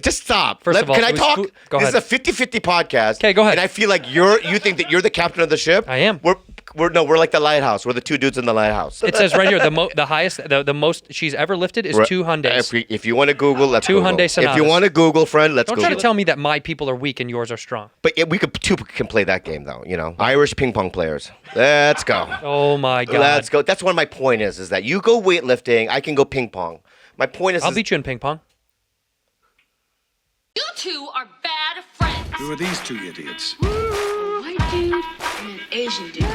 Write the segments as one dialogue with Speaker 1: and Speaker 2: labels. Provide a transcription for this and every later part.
Speaker 1: Just stop.
Speaker 2: First of all,
Speaker 1: can I talk?
Speaker 2: Go ahead.
Speaker 1: This is a 50-50 podcast.
Speaker 2: Okay, go ahead.
Speaker 1: And I feel like you think that you're the captain of the ship.
Speaker 2: I am.
Speaker 1: We're like the lighthouse. We're the two dudes in the lighthouse.
Speaker 2: It says right here the most she's ever lifted is 2 Hyundais.
Speaker 1: If you want to Google, let's
Speaker 2: 2
Speaker 1: Google.
Speaker 2: Hyundai Sonatas.
Speaker 1: If you want to Google, friend, let's
Speaker 2: Don't
Speaker 1: Google.
Speaker 2: try to tell me that my people are weak and yours are strong.
Speaker 1: But two can play that game though. Irish ping pong players. Let's go.
Speaker 2: Oh my God.
Speaker 1: Let's go. That's what my point is that you go weightlifting, I can go ping pong. My point is,
Speaker 2: I'll beat you in ping pong.
Speaker 3: You two are bad friends.
Speaker 4: Who are these two idiots?
Speaker 3: A white dude and an Asian dude.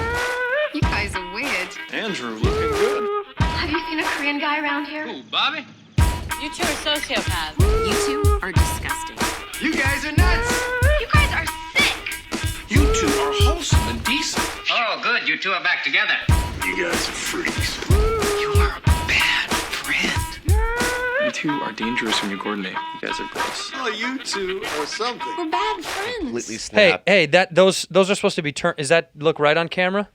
Speaker 5: You guys are weird.
Speaker 4: Andrew, looking good.
Speaker 3: Have you seen a Korean guy around here?
Speaker 4: Ooh, Bobby?
Speaker 3: You two are sociopaths.
Speaker 5: You two are disgusting.
Speaker 4: You guys are nuts.
Speaker 3: You guys are sick.
Speaker 4: You two are wholesome and decent.
Speaker 6: Oh, good. You two are back together.
Speaker 4: You guys are freaks. You are a bad friend. You two are dangerous when you coordinate. You guys are gross. Oh, you two are something.
Speaker 3: We're bad friends.
Speaker 1: completely snap.
Speaker 2: Hey, those are supposed to be turned. Does that look right on camera?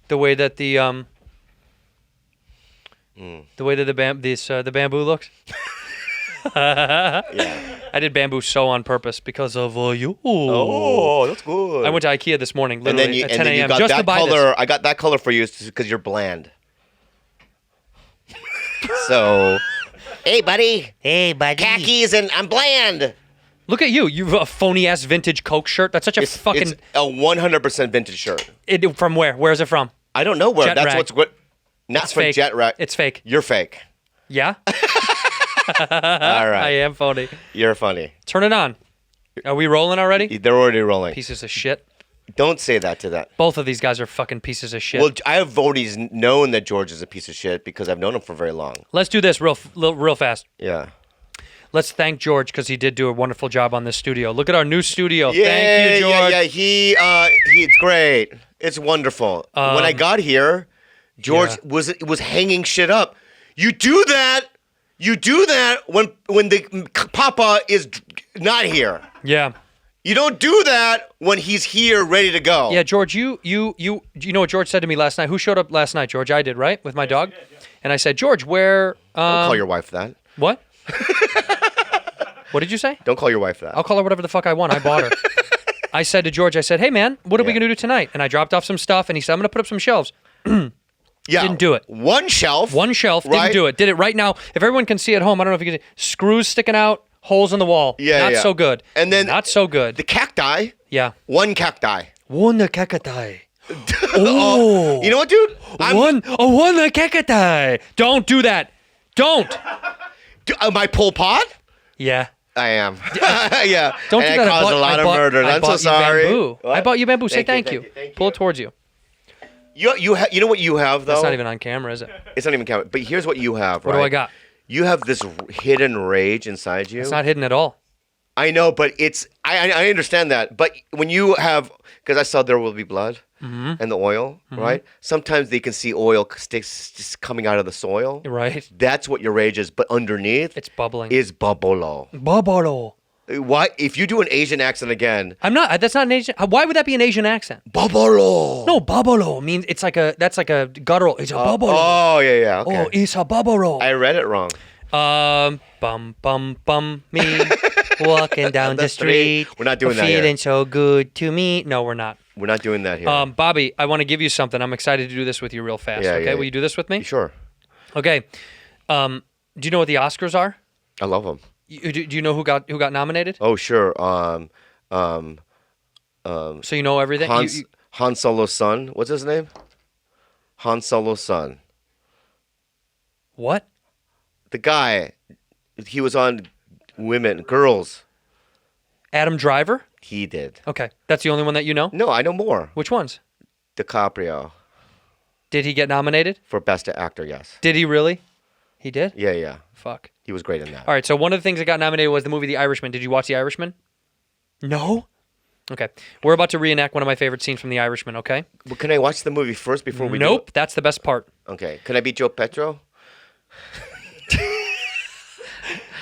Speaker 2: The way that the bamboo looks.
Speaker 1: Yeah.
Speaker 2: I did bamboo so on purpose because of you.
Speaker 1: Oh, that's good.
Speaker 2: I went to IKEA this morning,
Speaker 1: and then
Speaker 2: literally
Speaker 1: you,
Speaker 2: at
Speaker 1: and
Speaker 2: 10
Speaker 1: then you
Speaker 2: a.m.
Speaker 1: got
Speaker 2: just to
Speaker 1: that
Speaker 2: buy
Speaker 1: color.
Speaker 2: this.
Speaker 1: I got that color for you because you're bland. So, hey buddy, khakis, and I'm bland.
Speaker 2: Look at you. You have a phony ass vintage Coke shirt. That's such a fucking.
Speaker 1: It's a 100% vintage shirt.
Speaker 2: From where? Where is it from?
Speaker 1: I don't know where.
Speaker 2: Jet
Speaker 1: That's
Speaker 2: Rag.
Speaker 1: what. Not
Speaker 2: It's
Speaker 1: from
Speaker 2: fake.
Speaker 1: Jet Rag.
Speaker 2: It's fake.
Speaker 1: You're fake.
Speaker 2: Yeah.
Speaker 1: All
Speaker 2: I
Speaker 1: right.
Speaker 2: am phony.
Speaker 1: You're funny.
Speaker 2: Turn it on. Are we rolling already?
Speaker 1: They're already rolling.
Speaker 2: Pieces of shit.
Speaker 1: Don't say that to that.
Speaker 2: Both of these guys are fucking pieces of shit.
Speaker 1: Well, I have already known that George is a piece of shit because I've known him for very long.
Speaker 2: Let's do this real fast.
Speaker 1: Yeah.
Speaker 2: Let's thank George because he did do a wonderful job on this studio. Look at our new studio.
Speaker 1: Yeah,
Speaker 2: Thank you, George.
Speaker 1: Yeah. It's great. It's wonderful. When I got here, George was hanging shit up. You do that when the Papa is not here.
Speaker 2: Yeah.
Speaker 1: You don't do that when he's here, ready to go.
Speaker 2: Yeah, George, you know what George said to me last night? Who showed up last night, George? I did, right? With my dog? Did, yeah. And I said, George, where...
Speaker 1: Don't call your wife that.
Speaker 2: What? What did you say?
Speaker 1: Don't call your wife that.
Speaker 2: I'll call her whatever the fuck I want. I bought her. I said to George, hey, man, what are we going to do tonight? And I dropped off some stuff, and he said, I'm going to put up some shelves.
Speaker 1: Yeah.
Speaker 2: Didn't do it.
Speaker 1: One shelf,
Speaker 2: right? Didn't do it. Did it right now. If everyone can see at home, I don't know if you can see. Screws sticking out, holes in the wall. Not so good.
Speaker 1: And then
Speaker 2: not so good.
Speaker 1: The cacti.
Speaker 2: Yeah.
Speaker 1: One cacti.
Speaker 2: One cacti. Oh.
Speaker 1: You know what, dude?
Speaker 2: One cacti. Don't do that. Don't.
Speaker 1: Am I Pol Pot?
Speaker 2: Yeah.
Speaker 1: I am. Yeah.
Speaker 2: Don't
Speaker 1: and
Speaker 2: do that.
Speaker 1: I caused a lot of murder. I'm so sorry.
Speaker 2: Bamboo. I bought you bamboo. Say thank you.
Speaker 1: Thank you.
Speaker 2: Pull it towards you.
Speaker 1: You know what you have though?
Speaker 2: That's not even on camera, is it?
Speaker 1: It's not even camera. But here's what you have.
Speaker 2: What do I got?
Speaker 1: You have this hidden rage inside you.
Speaker 2: It's not hidden at all.
Speaker 1: I know, but it's. I understand that. But when you have, because I saw There Will Be Blood and the oil, right? Sometimes they can see oil sticks just coming out of the soil.
Speaker 2: Right.
Speaker 1: That's what your rage is. But underneath,
Speaker 2: it's bubbling.
Speaker 1: Is bubolo.
Speaker 2: Bubolo.
Speaker 1: Why? If you do an Asian accent again,
Speaker 2: I'm not. That's not an Asian. Why would that be an Asian accent?
Speaker 1: Bubolo.
Speaker 2: No, bubolo means it's like a. That's like a guttural. It's a bubolo.
Speaker 1: Oh yeah. Okay.
Speaker 2: Oh, it's a bubolo.
Speaker 1: I read it wrong.
Speaker 2: Bum me walking down the street.
Speaker 1: We're not doing that here.
Speaker 2: Feeling so good to me. No, we're not.
Speaker 1: We're not doing that here.
Speaker 2: Bobby, I want to give you something. I'm excited to do this with you real fast.
Speaker 1: Yeah,
Speaker 2: okay,
Speaker 1: yeah.
Speaker 2: will you do this with me?
Speaker 1: Sure.
Speaker 2: Okay. Do you know what the Oscars are?
Speaker 1: I love them.
Speaker 2: Do you know who got nominated?
Speaker 1: Oh sure.
Speaker 2: So you know everything.
Speaker 1: Han Solo's son. What's his name? Han Solo's son.
Speaker 2: What?
Speaker 1: The guy. He was on Girls.
Speaker 2: Adam Driver?
Speaker 1: He did.
Speaker 2: Okay. That's the only one that you know?
Speaker 1: No, I know more.
Speaker 2: Which ones?
Speaker 1: DiCaprio.
Speaker 2: Did he get nominated?
Speaker 1: For Best Actor, yes.
Speaker 2: Did he really? He did?
Speaker 1: Yeah.
Speaker 2: Fuck.
Speaker 1: He was great in that.
Speaker 2: All right, so one of the things that got nominated was the movie The Irishman. Did you watch The Irishman? No? Okay. We're about to reenact one of my favorite scenes from The Irishman, okay?
Speaker 1: But can I watch the movie first before we do
Speaker 2: Nope,
Speaker 1: it?
Speaker 2: that's the best part.
Speaker 1: Okay. Can I be Joe Petro?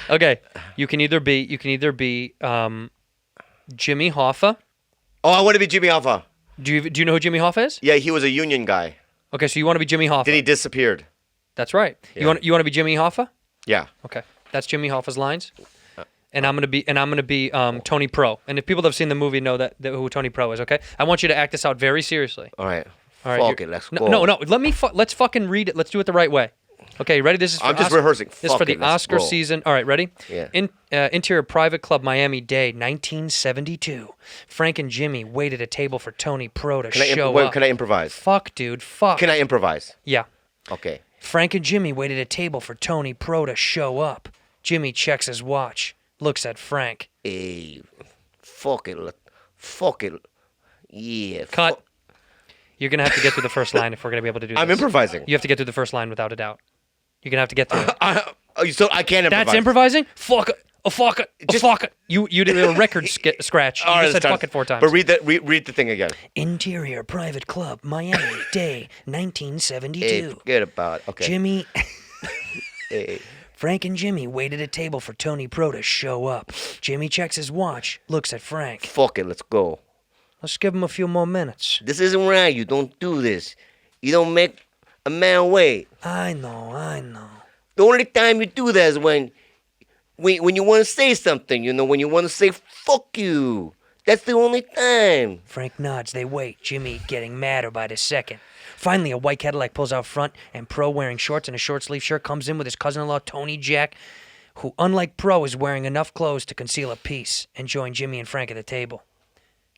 Speaker 2: Okay. You can either be Jimmy Hoffa.
Speaker 1: Oh, I want to be Jimmy Hoffa.
Speaker 2: Do you know who Jimmy Hoffa is?
Speaker 1: Yeah, he was a union guy.
Speaker 2: Okay, so you want to be Jimmy Hoffa.
Speaker 1: Then he disappeared.
Speaker 2: That's right.
Speaker 1: Yeah.
Speaker 2: You want to be Jimmy Hoffa?
Speaker 1: Yeah.
Speaker 2: Okay. That's Jimmy Hoffa's lines. And I'm gonna be Tony Pro. And if people that have seen the movie know that who Tony Pro is, okay? I want you to act this out very seriously.
Speaker 1: All right.
Speaker 2: All right.
Speaker 1: Fuck it. Let's go.
Speaker 2: No. Let's fucking read it. Let's do it the right way. Okay, ready? This is.
Speaker 1: I'm just rehearsing.
Speaker 2: This is for
Speaker 1: Fuck
Speaker 2: the
Speaker 1: it, let's
Speaker 2: Oscar
Speaker 1: go.
Speaker 2: season. All right, ready?
Speaker 1: Yeah.
Speaker 2: Interior Private Club, Miami Day, 1972. Frank and Jimmy waited a table for Tony Pro to show up.
Speaker 1: Can I improvise?
Speaker 2: Fuck, dude. Fuck.
Speaker 1: Can I improvise?
Speaker 2: Yeah.
Speaker 1: Okay.
Speaker 2: Frank and Jimmy waited a table for Tony Pro to show up. Jimmy checks his watch, looks at Frank.
Speaker 1: Hey, fuck it. Fuck it. Yeah.
Speaker 2: Cut. You're going to have to get through the first line if we're going to be able to do this.
Speaker 1: I'm improvising.
Speaker 2: You have to get through the first line without a doubt. You're going to have to get through it.
Speaker 1: So I can't improvise.
Speaker 2: That's improvising? Fuck it. Fuck it. Fuck it. You did a record scratch. You
Speaker 1: All right,
Speaker 2: just said
Speaker 1: let's
Speaker 2: fuck it 4 times.
Speaker 1: But read the thing again.
Speaker 2: Interior Private Club, Miami Day, 1972.
Speaker 1: Hey, forget about it. Okay.
Speaker 2: Jimmy...
Speaker 1: Hey.
Speaker 2: Frank and Jimmy waited a table for Tony Pro to show up. Jimmy checks his watch, looks at Frank.
Speaker 1: Fuck it. Let's go.
Speaker 2: Let's give him a few more minutes.
Speaker 1: This isn't right. You don't do this. You don't make a man wait.
Speaker 2: I know.
Speaker 1: The only time you do that is when you want to say something, when you want to say fuck you. That's the only time.
Speaker 2: Frank nods, they wait, Jimmy getting madder by the second. Finally, a white Cadillac pulls out front, and Pro, wearing shorts and a short-sleeve shirt, comes in with his cousin-in-law, Tony Jack, who, unlike Pro, is wearing enough clothes to conceal a piece, and join Jimmy and Frank at the table.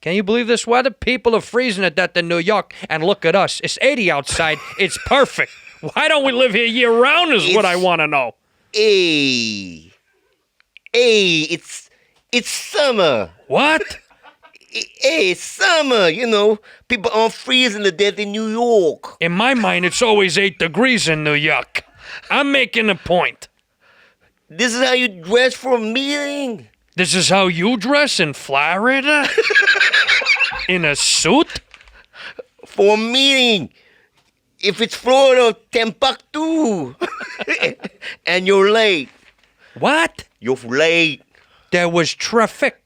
Speaker 2: Can you believe this weather? People are freezing to death in New York, and look at us. It's 80 outside. It's perfect. Why don't we live here year-round is what I want to know.
Speaker 1: Hey, it's summer.
Speaker 2: What?
Speaker 1: Hey, it's summer, People aren't freezing to death in New York.
Speaker 2: In my mind, it's always 8 degrees in New York. I'm making a point.
Speaker 1: This is how you dress for a meeting?
Speaker 2: This is how you dress in Florida? In a suit?
Speaker 1: For a meeting. If it's Florida, Timbuktu. And you're late.
Speaker 2: What?
Speaker 1: You're late.
Speaker 2: There was traffic.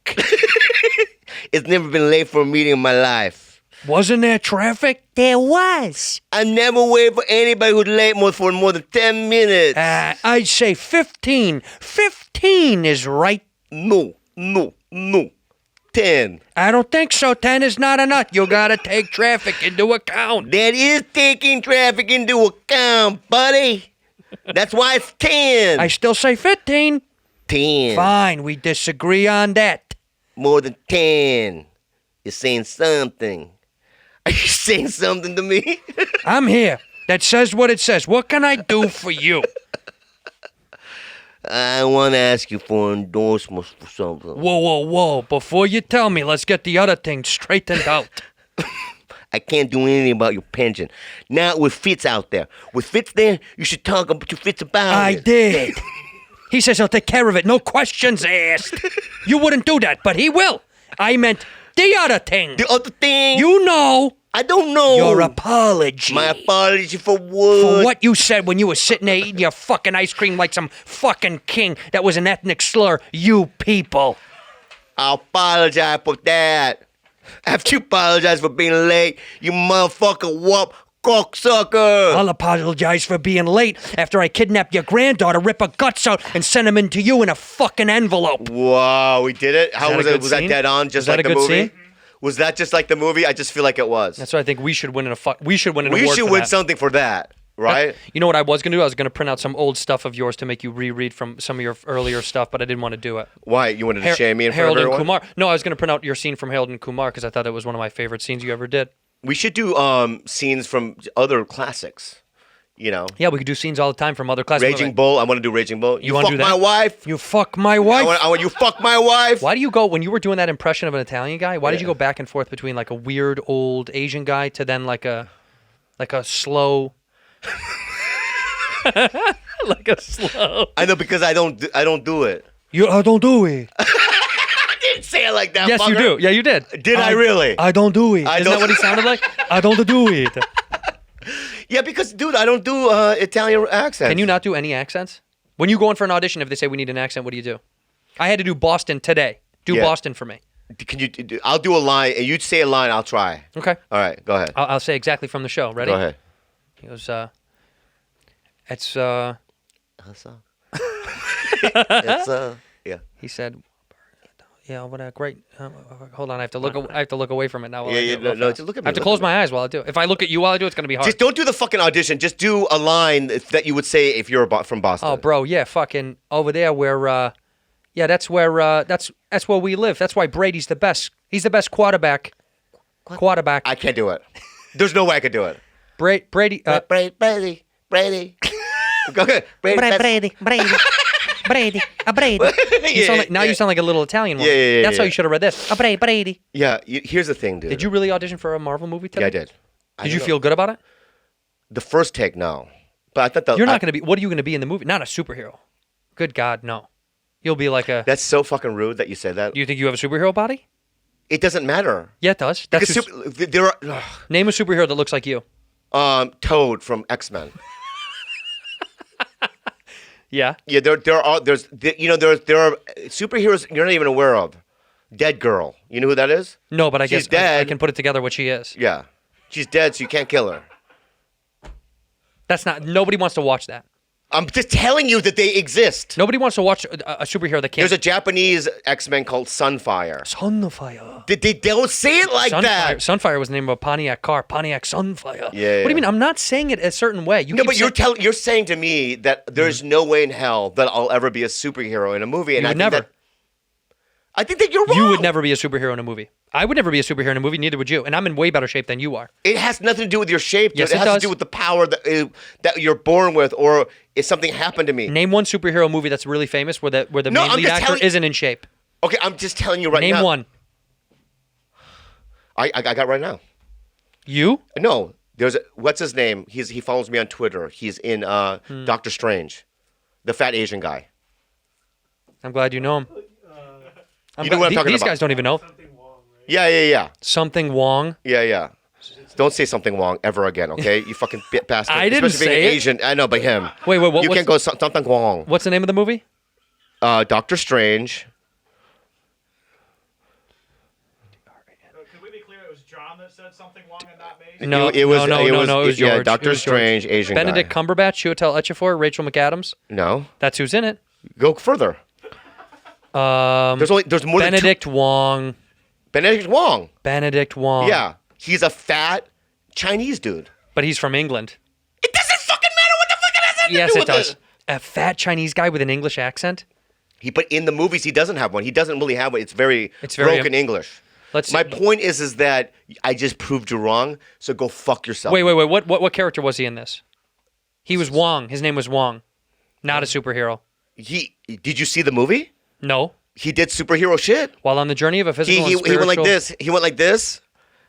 Speaker 1: It's never been late for a meeting in my life.
Speaker 2: Wasn't there traffic? There was.
Speaker 1: I never wait for anybody who's late for more than 10 minutes.
Speaker 2: I'd say 15. 15 is right.
Speaker 1: No. 10.
Speaker 2: I don't think so. 10 is not enough. You gotta take traffic into account.
Speaker 1: That is taking traffic into account, buddy. That's why it's 10.
Speaker 2: I still say 15.
Speaker 1: 10.
Speaker 2: Fine, we disagree on that.
Speaker 1: More than 10. You're saying something. Are you saying something to me?
Speaker 2: I'm here. That says what it says. What can I do for you?
Speaker 1: I want to ask you for endorsements for something.
Speaker 2: Whoa. Before you tell me, let's get the other thing straightened out.
Speaker 1: I can't do anything about your pension. Now with Fitz out there. With Fitz there, you should talk to Fitz about it.
Speaker 2: I did. He says he'll take care of it. No questions asked. You wouldn't do that, but he will. I meant the other thing.
Speaker 1: The other thing?
Speaker 2: You know.
Speaker 1: I don't know.
Speaker 2: Your apology.
Speaker 1: My apology for what?
Speaker 2: For what you said when you were sitting there eating your fucking ice cream like some fucking king. That was an ethnic slur. You people.
Speaker 1: I apologize for that. After you apologize for being late, you motherfucker whoop cocksucker.
Speaker 2: I'll apologize for being late after I kidnapped your granddaughter, rip her guts out, and send them into you in a fucking envelope.
Speaker 1: Wow, we did it? How was it? Was that
Speaker 2: scene?
Speaker 1: dead on? Just like the movie? Was that just like the movie? I just feel like it was.
Speaker 2: That's why I think we should win we should win an award
Speaker 1: We
Speaker 2: for
Speaker 1: should win
Speaker 2: that.
Speaker 1: something for that, right?
Speaker 2: You know what I was going to do? I was going to print out some old stuff of yours to make you reread from some of your earlier stuff, but I didn't want to do it.
Speaker 1: Why? You wanted to shame me in front
Speaker 2: Harold
Speaker 1: of
Speaker 2: and
Speaker 1: everyone?
Speaker 2: Kumar. No, I was going to print out your scene from Harold and Kumar because I thought it was one of my favorite scenes you ever did.
Speaker 1: We should do scenes from other classics,
Speaker 2: Yeah, we could do scenes all the time from other classics.
Speaker 1: Raging Bull. I want to do Raging Bull. You
Speaker 2: wanna
Speaker 1: fuck
Speaker 2: do that?
Speaker 1: my wife.
Speaker 2: You fuck my wife?
Speaker 1: I want you fuck my wife.
Speaker 2: Why do you go, when you were doing that impression of an Italian guy, why did you go back and forth between like a weird old Asian guy to then like a slow... like a slow...
Speaker 1: I know because I don't do it.
Speaker 2: I don't do it.
Speaker 1: I didn't say it like that.
Speaker 2: Yes, you
Speaker 1: fucker.
Speaker 2: do. Yeah, you did.
Speaker 1: Did I really?
Speaker 2: I don't do it.
Speaker 1: I
Speaker 2: Isn't
Speaker 1: don't-
Speaker 2: that what he sounded like? I don't do it.
Speaker 1: Yeah, because dude, I don't do Italian accents.
Speaker 2: Can you not do any accents? When you go in for an audition, if they say we need an accent, what do you do? I had to do Boston today. Do
Speaker 1: Yeah.
Speaker 2: Boston for me.
Speaker 1: Can you? I'll do a line, and you say a line. I'll try.
Speaker 2: Okay.
Speaker 1: All right, go ahead.
Speaker 2: I'll say exactly from the show. Ready?
Speaker 1: Go ahead.
Speaker 2: He goes, it's,
Speaker 1: It's Yeah.
Speaker 2: He said, "Yeah, what a great." Hold on, I have to look. I have to look away from it now. While
Speaker 1: Yeah,
Speaker 2: I do
Speaker 1: yeah,
Speaker 2: it real
Speaker 1: no,
Speaker 2: fast.
Speaker 1: just look at
Speaker 2: I have
Speaker 1: me,
Speaker 2: to
Speaker 1: look
Speaker 2: close
Speaker 1: at me.
Speaker 2: my eyes while I do it. If I look at you while I do it, it's gonna be hard.
Speaker 1: Just don't do the fucking audition. Just do a line that you would say if you're from Boston.
Speaker 2: Oh, bro, yeah, fucking over there where, yeah, that's where we live. That's why Brady's the best. He's the best quarterback. Quarterback.
Speaker 1: I can't do it. There's no way I could do it.
Speaker 2: Brady.
Speaker 1: Brady. Okay.
Speaker 2: Brady. You sound like a little Italian one.
Speaker 1: Yeah.
Speaker 2: That's how you should have read this. Brady.
Speaker 1: Yeah. Here's the thing, dude.
Speaker 2: Did you really audition for a Marvel movie today?
Speaker 1: Yeah, I did.
Speaker 2: Did you feel good about it?
Speaker 1: The first take, no. But I thought
Speaker 2: You're not going to be. What are you going to be in the movie? Not a superhero. Good God, no. You'll be like a.
Speaker 1: That's so fucking rude that you say that.
Speaker 2: Do you think you have a superhero body?
Speaker 1: It doesn't matter.
Speaker 2: Yeah, it does. That's
Speaker 1: Because there are
Speaker 2: name a superhero that looks like you.
Speaker 1: Toad from X-Men.
Speaker 2: Yeah.
Speaker 1: Yeah, there are superheroes you're not even aware of. Dead Girl. You know who that is?
Speaker 2: No, but I
Speaker 1: She's
Speaker 2: guess I
Speaker 1: dead.
Speaker 2: can put it together what she is.
Speaker 1: Yeah. She's dead, so you can't kill her.
Speaker 2: That's not. Nobody wants to watch that.
Speaker 1: I'm just telling you that they exist.
Speaker 2: Nobody wants to watch a superhero that can't.
Speaker 1: There's a Japanese X-Men called Sunfire.
Speaker 2: Sunfire.
Speaker 1: They don't say it like that.
Speaker 2: Sunfire was the name of a Pontiac car. Pontiac Sunfire.
Speaker 1: Yeah.
Speaker 2: What do you mean? I'm not saying it a certain way. You
Speaker 1: No,
Speaker 2: keep
Speaker 1: but you're saying to me that there's no way in hell that I'll ever be a superhero in a movie. And
Speaker 2: You would never.
Speaker 1: I think that you're wrong.
Speaker 2: You would never be a superhero in a movie. I would never be a superhero in a movie. Neither would you. And I'm in way better shape than you are.
Speaker 1: It has nothing to do with your shape. Dude.
Speaker 2: Yes,
Speaker 1: it
Speaker 2: it
Speaker 1: has
Speaker 2: does.
Speaker 1: to do with the power that you're born with, or if something happened to me.
Speaker 2: Name one superhero movie that's really famous where the
Speaker 1: No,
Speaker 2: main
Speaker 1: I'm
Speaker 2: lead
Speaker 1: just
Speaker 2: actor
Speaker 1: telling-
Speaker 2: isn't in shape.
Speaker 1: Okay, I'm just telling you right now.
Speaker 2: Name one.
Speaker 1: I got right now.
Speaker 2: You?
Speaker 1: No, what's his name? He follows me on Twitter. He's in Doctor Strange, the fat Asian guy.
Speaker 2: I'm glad you know him.
Speaker 1: You know what I'm talking
Speaker 2: These
Speaker 1: about.
Speaker 2: guys don't even know.
Speaker 1: Yeah.
Speaker 2: Something Wong.
Speaker 1: Yeah. Don't say something wrong ever again, okay? You fucking bastard.
Speaker 2: I didn't
Speaker 1: Especially being
Speaker 2: say it.
Speaker 1: Asian. I know, but him.
Speaker 2: Wait, what?
Speaker 1: You can't go something wrong.
Speaker 2: What's the name of the movie?
Speaker 1: Doctor Strange.
Speaker 7: Could we be clear? It was John that said something wrong and not me.
Speaker 2: No,
Speaker 1: It was
Speaker 2: no. It was George.
Speaker 1: Yeah,
Speaker 2: It
Speaker 1: Doctor
Speaker 2: was George.
Speaker 1: Strange, Asian
Speaker 2: Benedict
Speaker 1: guy.
Speaker 2: Cumberbatch, Chiwetel Ejiofor, Rachel McAdams.
Speaker 1: No,
Speaker 2: That's who's in it.
Speaker 1: go further. There's more
Speaker 2: Benedict Wong.
Speaker 1: than two. Benedict Wong.
Speaker 2: Benedict Wong.
Speaker 1: Yeah, he's a fat Chinese dude.
Speaker 2: But he's from England.
Speaker 1: It doesn't fucking matter what the fuck it has to
Speaker 2: Yes,
Speaker 1: do
Speaker 2: it
Speaker 1: with
Speaker 2: does. A fat Chinese guy with an English accent.
Speaker 1: But in the movies, he doesn't have one. He doesn't really have one. It's very
Speaker 2: very-
Speaker 1: broken English. My point is that I just proved you wrong. So go fuck yourself.
Speaker 2: Wait. What character was he in this? He was Wong. His name was Wong. Not a superhero.
Speaker 1: Did you see the movie?
Speaker 2: No.
Speaker 1: He did superhero shit.
Speaker 2: While on the journey of a physical
Speaker 1: He
Speaker 2: and spiritual...
Speaker 1: went like this. He went like this.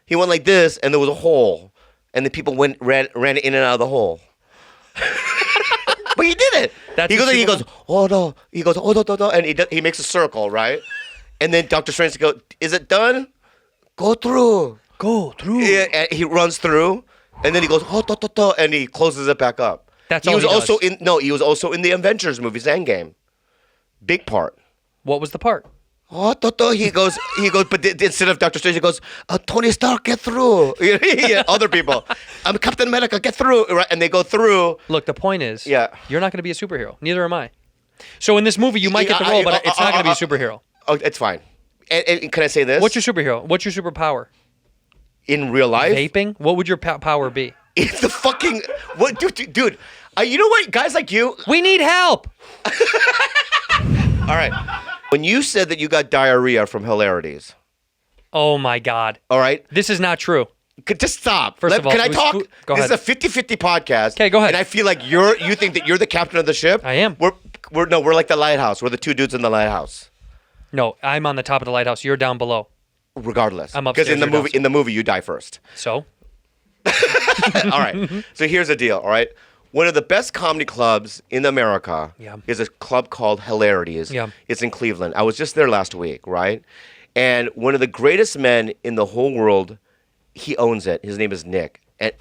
Speaker 1: He went like this, and there was a hole, and the people ran in and out of the hole. But he did it.
Speaker 2: That's
Speaker 1: He
Speaker 2: a
Speaker 1: goes, oh no. He goes, oh no, and he makes a circle, right? And then Doctor Strange goes, is it done? Go through.
Speaker 2: Go through.
Speaker 1: Yeah, and he runs through, and then he goes, oh, and he closes it back up.
Speaker 2: That's
Speaker 1: he
Speaker 2: all
Speaker 1: was
Speaker 2: he
Speaker 1: also
Speaker 2: does.
Speaker 1: he was also in the Avengers movies, Endgame. Big part.
Speaker 2: What was the part?
Speaker 1: Oh, he goes, but instead of Doctor Strange, he goes, Tony Stark, get through. Yeah, other people. I'm Captain America, get through. Right? And they go through.
Speaker 2: Look, the point is,
Speaker 1: Yeah.
Speaker 2: you're not going to be a superhero. Neither am I. So in this movie, you might get the role, but it's not going to be a superhero.
Speaker 1: Oh, it's fine. And can I say this?
Speaker 2: What's your superhero? What's your superpower?
Speaker 1: In real life?
Speaker 2: Vaping? What would your power be?
Speaker 1: It's the fucking, what, dude, you know what, guys like you,
Speaker 2: We need help.
Speaker 1: all right. When you said that you got diarrhea from hilarities,
Speaker 2: Oh my God.
Speaker 1: all right,
Speaker 2: This is not true.
Speaker 1: just stop.
Speaker 2: First of all,
Speaker 1: can I
Speaker 2: it was
Speaker 1: talk?
Speaker 2: Go
Speaker 1: This
Speaker 2: ahead.
Speaker 1: is a 50-50 podcast.
Speaker 2: Okay, go ahead.
Speaker 1: And I feel like you think that you're the captain of the ship.
Speaker 2: I am.
Speaker 1: We're like the lighthouse. We're the two dudes in the lighthouse.
Speaker 2: No, I'm on the top of the lighthouse. You're down below.
Speaker 1: Regardless,
Speaker 2: I'm
Speaker 1: because
Speaker 2: upstairs, you're
Speaker 1: in the movie you die first.
Speaker 2: So?
Speaker 1: All right. So here's the deal. All right. One of the best comedy clubs in America
Speaker 2: Yeah.
Speaker 1: is a club called Hilarities.
Speaker 2: Yeah.
Speaker 1: It's in Cleveland. I was just there last week, right? And one of the greatest men in the whole world, he owns it. His name is Nick, and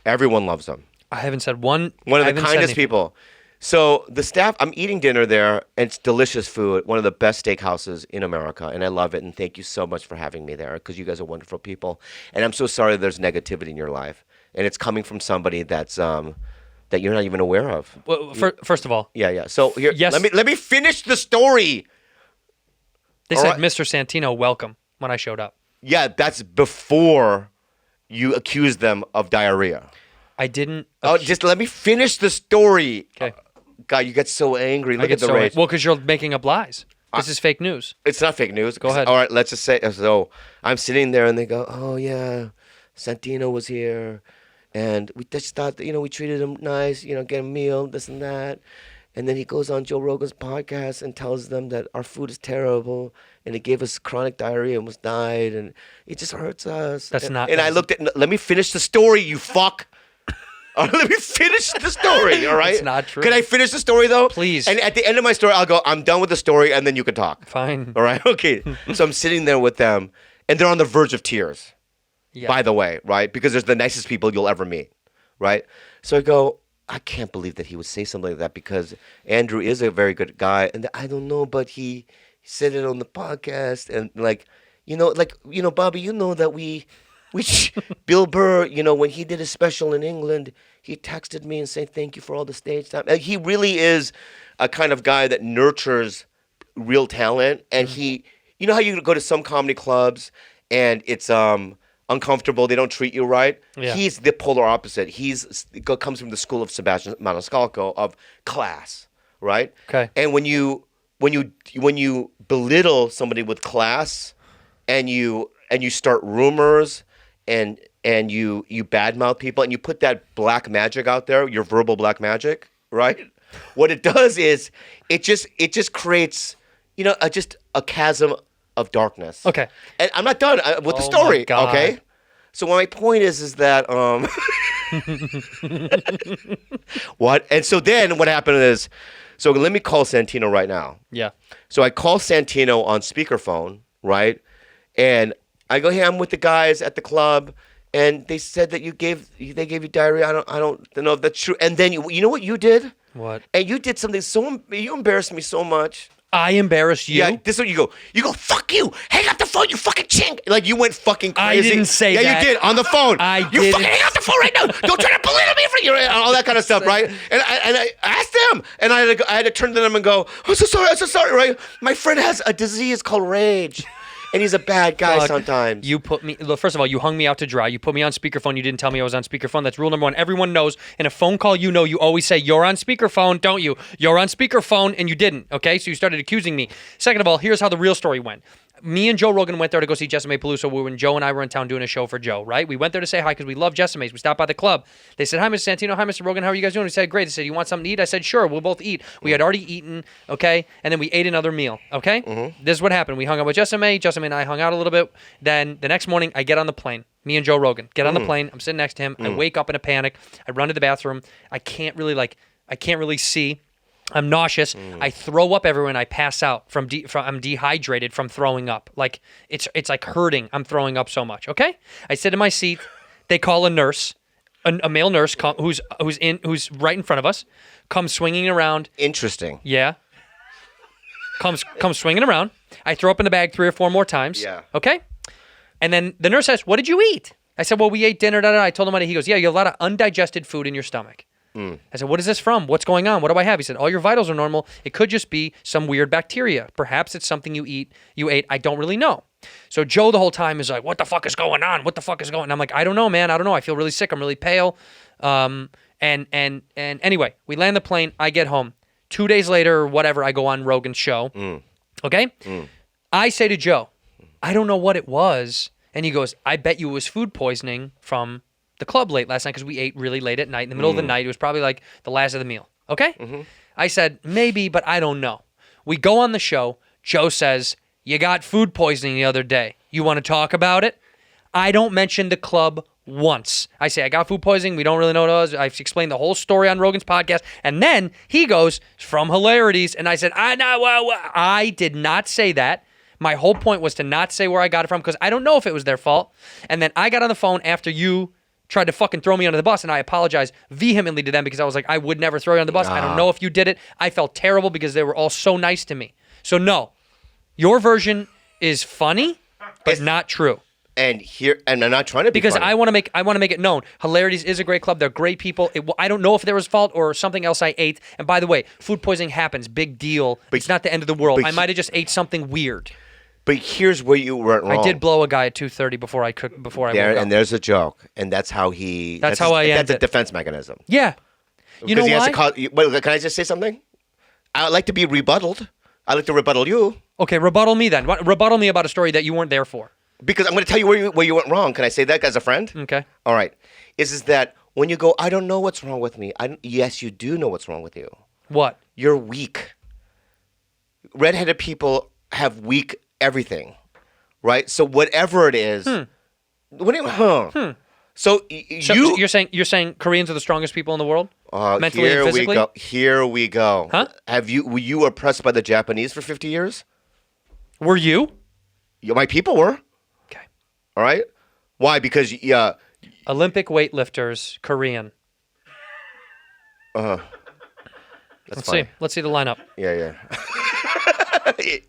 Speaker 1: everyone loves him.
Speaker 2: I haven't said one.
Speaker 1: One of
Speaker 2: I
Speaker 1: the
Speaker 2: haven't said
Speaker 1: kindest
Speaker 2: anything.
Speaker 1: people. So the staff, I'm eating dinner there, and it's delicious food. One of the best steakhouses in America, and I love it. And thank you so much for having me there, because you guys are wonderful people. And I'm so sorry that there's negativity in your life, and it's coming from somebody that's that you're not even aware of.
Speaker 2: Well, first of all,
Speaker 1: Yeah. So here,
Speaker 2: Yes.
Speaker 1: let me finish the story.
Speaker 2: They
Speaker 1: All
Speaker 2: said,
Speaker 1: right.
Speaker 2: Mr. Santino, welcome, when I showed up.
Speaker 1: Yeah, that's before you accused them of diarrhea.
Speaker 2: I didn't.
Speaker 1: Oh, just let me finish the story.
Speaker 2: Okay.
Speaker 1: God, you get so angry.
Speaker 2: I
Speaker 1: Look
Speaker 2: get
Speaker 1: at the
Speaker 2: so
Speaker 1: rage.
Speaker 2: well, because you're making up lies. This is fake news.
Speaker 1: It's not fake news.
Speaker 2: Go ahead.
Speaker 1: All right, let's just say so. I'm sitting there, and they go, "Oh yeah, Santino was here, and we just thought that, we treated him nice, get a meal, this and that." And then he goes on Joe Rogan's podcast and tells them that our food is terrible, and it gave us chronic diarrhea and almost died, and it just hurts us.
Speaker 2: That's
Speaker 1: and,
Speaker 2: not-
Speaker 1: And I looked at. Let me finish the story, you fuck. All right, let me finish the story, all right?
Speaker 2: It's not true.
Speaker 1: Can I finish the story, though?
Speaker 2: Please.
Speaker 1: And at the end of my story, I'll go, I'm done with the story, and then you can talk.
Speaker 2: Fine.
Speaker 1: All right? Okay. So I'm sitting there with them, and they're on the verge of tears,
Speaker 2: Yeah.
Speaker 1: by the way, right? Because they're the nicest people you'll ever meet, right? So I go, I can't believe that he would say something like that because Andrew is a very good guy. And I don't know, but he said it on the podcast. And Bobby, that we Bill Burr, when he did his special in England, he texted me and said, thank you for all the stage time. And he really is a kind of guy that nurtures real talent. And he, how you go to some comedy clubs and it's uncomfortable, they don't treat you right?
Speaker 2: Yeah.
Speaker 1: He's the polar opposite. Comes from the school of Sebastian Maniscalco of class, right?
Speaker 2: Okay.
Speaker 1: And when you belittle somebody with class and you start rumors and you badmouth people and you put that black magic out there, your verbal black magic, right? What it does is it just creates just a chasm of darkness.
Speaker 2: Okay.
Speaker 1: And I'm not done with the
Speaker 2: Oh
Speaker 1: story.
Speaker 2: my God.
Speaker 1: Okay. So my point is that what? And so then what happened is, so let me call Santino right now.
Speaker 2: Yeah.
Speaker 1: So I call Santino on speakerphone, right? And I go, hey, I'm with the guys at the club, and they said that they gave you diarrhea. I don't know if that's true. And then you know what you did?
Speaker 2: What?
Speaker 1: And you did something you embarrassed me so much.
Speaker 2: I embarrassed you?
Speaker 1: Yeah, this is what you go. You go, fuck you. Hang up the phone, you fucking chink. Like you went fucking crazy.
Speaker 2: I didn't say
Speaker 1: yeah,
Speaker 2: that.
Speaker 1: you did on the phone.
Speaker 2: I
Speaker 1: You
Speaker 2: didn't.
Speaker 1: fucking hang up the phone right now. Don't try to belittle me for you. All that kind of stuff, right? And I asked them, and I had to turn to them and go, I'm so sorry, right? My friend has a disease called rage. And he's a bad guy
Speaker 2: Fuck.
Speaker 1: sometimes.
Speaker 2: You put me. Look, first of all, you hung me out to dry. You put me on speakerphone. You didn't tell me I was on speakerphone. That's rule number one. Everyone knows. In a phone call, you always say you're on speakerphone, don't you? You're on speakerphone, and you didn't. Okay, so you started accusing me. Second of all, here's how the real story went. Me and Joe Rogan went there to go see Jessimae Peluso when Joe and I were in town doing a show for Joe, right? We went there to say hi because we love Jessimae's. We stopped by the club. They said, hi, Mr. Santino. Hi, Mr. Rogan. How are you guys doing? We said, great. They said, you want something to eat? I said, sure. We'll both eat. We had already eaten, okay? And then we ate another meal, okay? This is what happened. We hung out with Jessimae. Jessimae and I hung out a little bit. Then the next morning, I get on the plane. Me and Joe Rogan get on the plane. I'm sitting next to him. I wake up in a panic. I run to the bathroom. I can't really see. I'm nauseous. I throw up everywhere and I pass out I'm dehydrated from throwing up. Like it's like hurting. I'm throwing up so much. Okay. I sit in my seat. They call a nurse, a male nurse who's right in front of us, comes swinging around.
Speaker 1: Interesting.
Speaker 2: Yeah. Comes swinging around. I throw up in the bag 3 or 4 more times.
Speaker 1: Yeah.
Speaker 2: Okay. And then the nurse says, "What did you eat?" I said, "Well, we ate dinner." I told him what he goes, "Yeah, you have a lot of undigested food in your stomach." I said, "What is this from? What's going on? What do I have?" He said, "All your vitals are normal. It could just be some weird bacteria. Perhaps it's something you ate. I don't really know." So Joe the whole time is like, "What the fuck is going on? What the fuck is going on?" And I'm like, "I don't know, man. I don't know. I feel really sick. I'm really pale." And anyway, we land the plane. I get home. 2 days later or whatever, I go on Rogan's show. Okay? I say to Joe, "I don't know what it was." And he goes, "I bet you it was food poisoning from the club late last night because we ate really late at night. In the middle of the night, it was probably like the last of the meal." Okay? I said, "Maybe, but I don't know." We go on the show. Joe says, "You got food poisoning the other day. You want to talk about it?" I don't mention the club once. I say, "I got food poisoning. We don't really know what it was." I've explained the whole story on Rogan's podcast. And then he goes, "From hilarities." And I said, I did not say that. My whole point was to not say where I got it from because I don't know if it was their fault. And then I got on the phone after you tried to fucking throw me under the bus, and I apologized vehemently to them because I was like, I would never throw you under the bus. I don't know if you did it. I felt terrible because they were all so nice to me. So no, your version is funny, but not true.
Speaker 1: And I'm not trying to be
Speaker 2: because
Speaker 1: funny.
Speaker 2: I want to make it known. Hilarities is a great club. They're great people. I don't know if there was fault or something else I ate. And by the way, food poisoning happens. Big deal. It's not the end of the world. I might have just ate something weird.
Speaker 1: But here's where you went wrong.
Speaker 2: I did blow a guy at 2:30 before I woke up.
Speaker 1: And there's a joke, and that's how he.
Speaker 2: That's how I end
Speaker 1: That's a
Speaker 2: it.
Speaker 1: defense mechanism.
Speaker 2: Yeah. You know
Speaker 1: Because he has
Speaker 2: why?
Speaker 1: to call. Wait, can I just say something? I like to be rebutted. I like to rebuttal you
Speaker 2: Okay, rebuttal me then. Rebuttal me about a story that you weren't there for.
Speaker 1: because I'm going to tell you where you went wrong. Can I say that as a friend?
Speaker 2: Okay.
Speaker 1: All right. Is that when you go? I don't know what's wrong with me. Yes, you do know what's wrong with you.
Speaker 2: What?
Speaker 1: You're weak. Redheaded people have weak everything, right? So whatever it is, So
Speaker 2: So
Speaker 1: you
Speaker 2: you're saying Koreans are the strongest people in the world? Mentally
Speaker 1: here
Speaker 2: and physically?
Speaker 1: we go. Here we go.
Speaker 2: Huh?
Speaker 1: Were you oppressed by the Japanese for 50 years?
Speaker 2: Were you?
Speaker 1: My people were.
Speaker 2: Okay.
Speaker 1: All right. Why? Because
Speaker 2: Olympic weightlifters, Korean.
Speaker 1: that's
Speaker 2: Let's
Speaker 1: fine.
Speaker 2: see. Let's see the lineup.
Speaker 1: Yeah.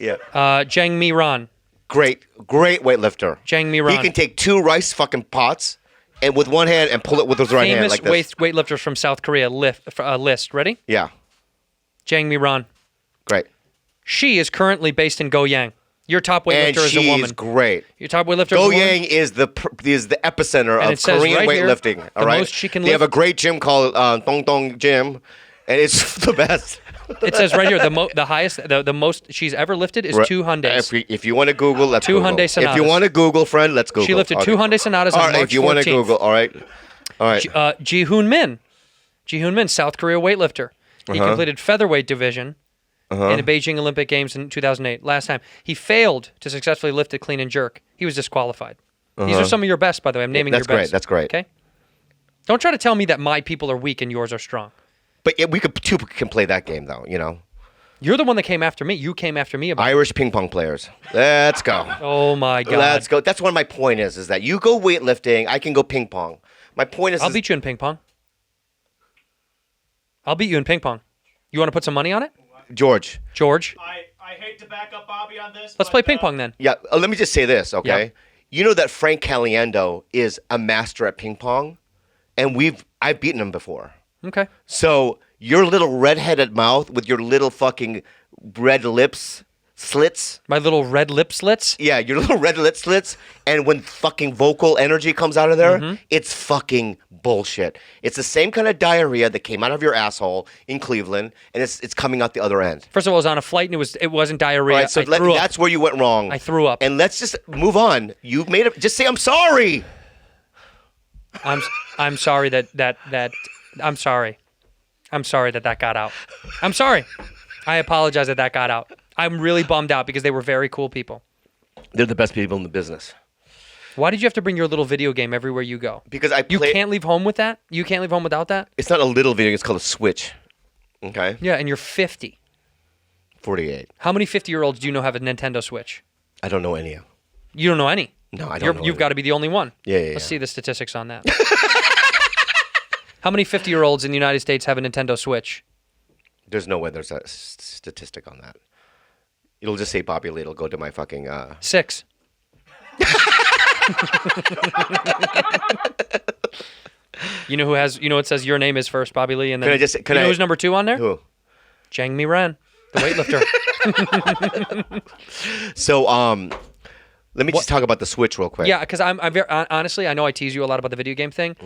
Speaker 1: Yeah.
Speaker 2: Jang Mi-ran.
Speaker 1: Great weightlifter.
Speaker 2: Jang Mi-ran.
Speaker 1: He can take 2 rice fucking pots and with one hand and pull it with his right hand
Speaker 2: Famous
Speaker 1: like this.
Speaker 2: weightlifters from South Korea list. Ready?
Speaker 1: Yeah.
Speaker 2: Jang Mi-ran.
Speaker 1: Great.
Speaker 2: She is currently based in Goyang. Your top weightlifter
Speaker 1: And
Speaker 2: is a woman.
Speaker 1: she's great.
Speaker 2: Your top weightlifter is a woman.
Speaker 1: Goyang is the epicenter
Speaker 2: And
Speaker 1: of
Speaker 2: it says
Speaker 1: Korean
Speaker 2: right here,
Speaker 1: weightlifting.
Speaker 2: the
Speaker 1: All right.
Speaker 2: most she can
Speaker 1: They have a
Speaker 2: lift-
Speaker 1: great gym called Dong Dong Gym, and it's the best.
Speaker 2: It says right here the highest, the most she's ever lifted is 2 Hyundais.
Speaker 1: If you want to Google, let's
Speaker 2: 2
Speaker 1: Google.
Speaker 2: Hyundai
Speaker 1: If
Speaker 2: Sonatas.
Speaker 1: you want to Google, friend, let's Google.
Speaker 2: She lifted
Speaker 1: Okay.
Speaker 2: 2 Hyundai Sonatas
Speaker 1: All
Speaker 2: on
Speaker 1: right,
Speaker 2: March
Speaker 1: if you want to
Speaker 2: 14th.
Speaker 1: Google, all right.
Speaker 2: Ji Hoon Min, South Korea weightlifter. He completed featherweight division in the Beijing Olympic Games in 2008. Last time he failed to successfully lift a clean and jerk. He was disqualified. These are some of your best, by the way. I'm naming
Speaker 1: That's
Speaker 2: your
Speaker 1: great.
Speaker 2: best.
Speaker 1: That's great.
Speaker 2: Okay. Don't try to tell me that my people are weak and yours are strong.
Speaker 1: But we can play that game though. You know,
Speaker 2: You're the one that came after me. You came after me about.
Speaker 1: Irish ping pong players. Let's go.
Speaker 2: Oh my God.
Speaker 1: Let's go. That's what my point is that you go weightlifting, I can go ping pong. My point is,
Speaker 2: I'll beat you in ping pong. I'll beat you in ping pong. You want to put some money on it,
Speaker 1: George.
Speaker 7: I hate to back up Bobby on this.
Speaker 2: Let's
Speaker 7: but,
Speaker 2: play ping pong then.
Speaker 1: Yeah, let me just say this, okay?
Speaker 2: Yeah.
Speaker 1: You know that Frank Caliendo is a master at ping pong, and I've beaten him before.
Speaker 2: Okay.
Speaker 1: So your little redheaded mouth with your little fucking red lips slits.
Speaker 2: My little red lip slits.
Speaker 1: Yeah, your little red lip slits, and when fucking vocal energy comes out of there,
Speaker 2: Mm-hmm.
Speaker 1: it's fucking bullshit. It's the same kind of diarrhea that came out of your asshole in Cleveland, and it's coming out the other end.
Speaker 2: First of all, I was on a flight and it wasn't diarrhea.
Speaker 1: All right, so
Speaker 2: I threw up.
Speaker 1: that's where you went wrong.
Speaker 2: I threw up.
Speaker 1: And let's just move on. You made it. Just say I'm sorry.
Speaker 2: I'm sorry that I'm sorry. I'm sorry that got out. I'm sorry. I apologize that got out. I'm really bummed out because they were very cool people.
Speaker 1: They're the best people in the business.
Speaker 2: Why did you have to bring your little video game everywhere you go?
Speaker 1: Because
Speaker 2: You can't leave home with that? You can't leave home without that?
Speaker 1: It's not a little video. It's called a Switch. Okay.
Speaker 2: Yeah, and you're 50.
Speaker 1: 48.
Speaker 2: How many 50-year-olds do you know have a Nintendo Switch?
Speaker 1: I don't know any of.
Speaker 2: You don't know any.
Speaker 1: No, I don't know
Speaker 2: You've
Speaker 1: any.
Speaker 2: got to be the only one.
Speaker 1: Yeah.
Speaker 2: Let's see the statistics on that. How many 50-year-olds in the United States have a Nintendo Switch?
Speaker 1: There's no way there's a statistic on that. It'll just say Bobby Lee. It'll go to my fucking.
Speaker 2: 6. You know who has? You know it says your name is first, Bobby Lee, and then you know who's number 2 on there?
Speaker 1: Who?
Speaker 2: Jang Mi-ran, the weightlifter.
Speaker 1: So let me just talk about the Switch real quick.
Speaker 2: Yeah, because I'm very honestly, I know I tease you a lot about the video game thing.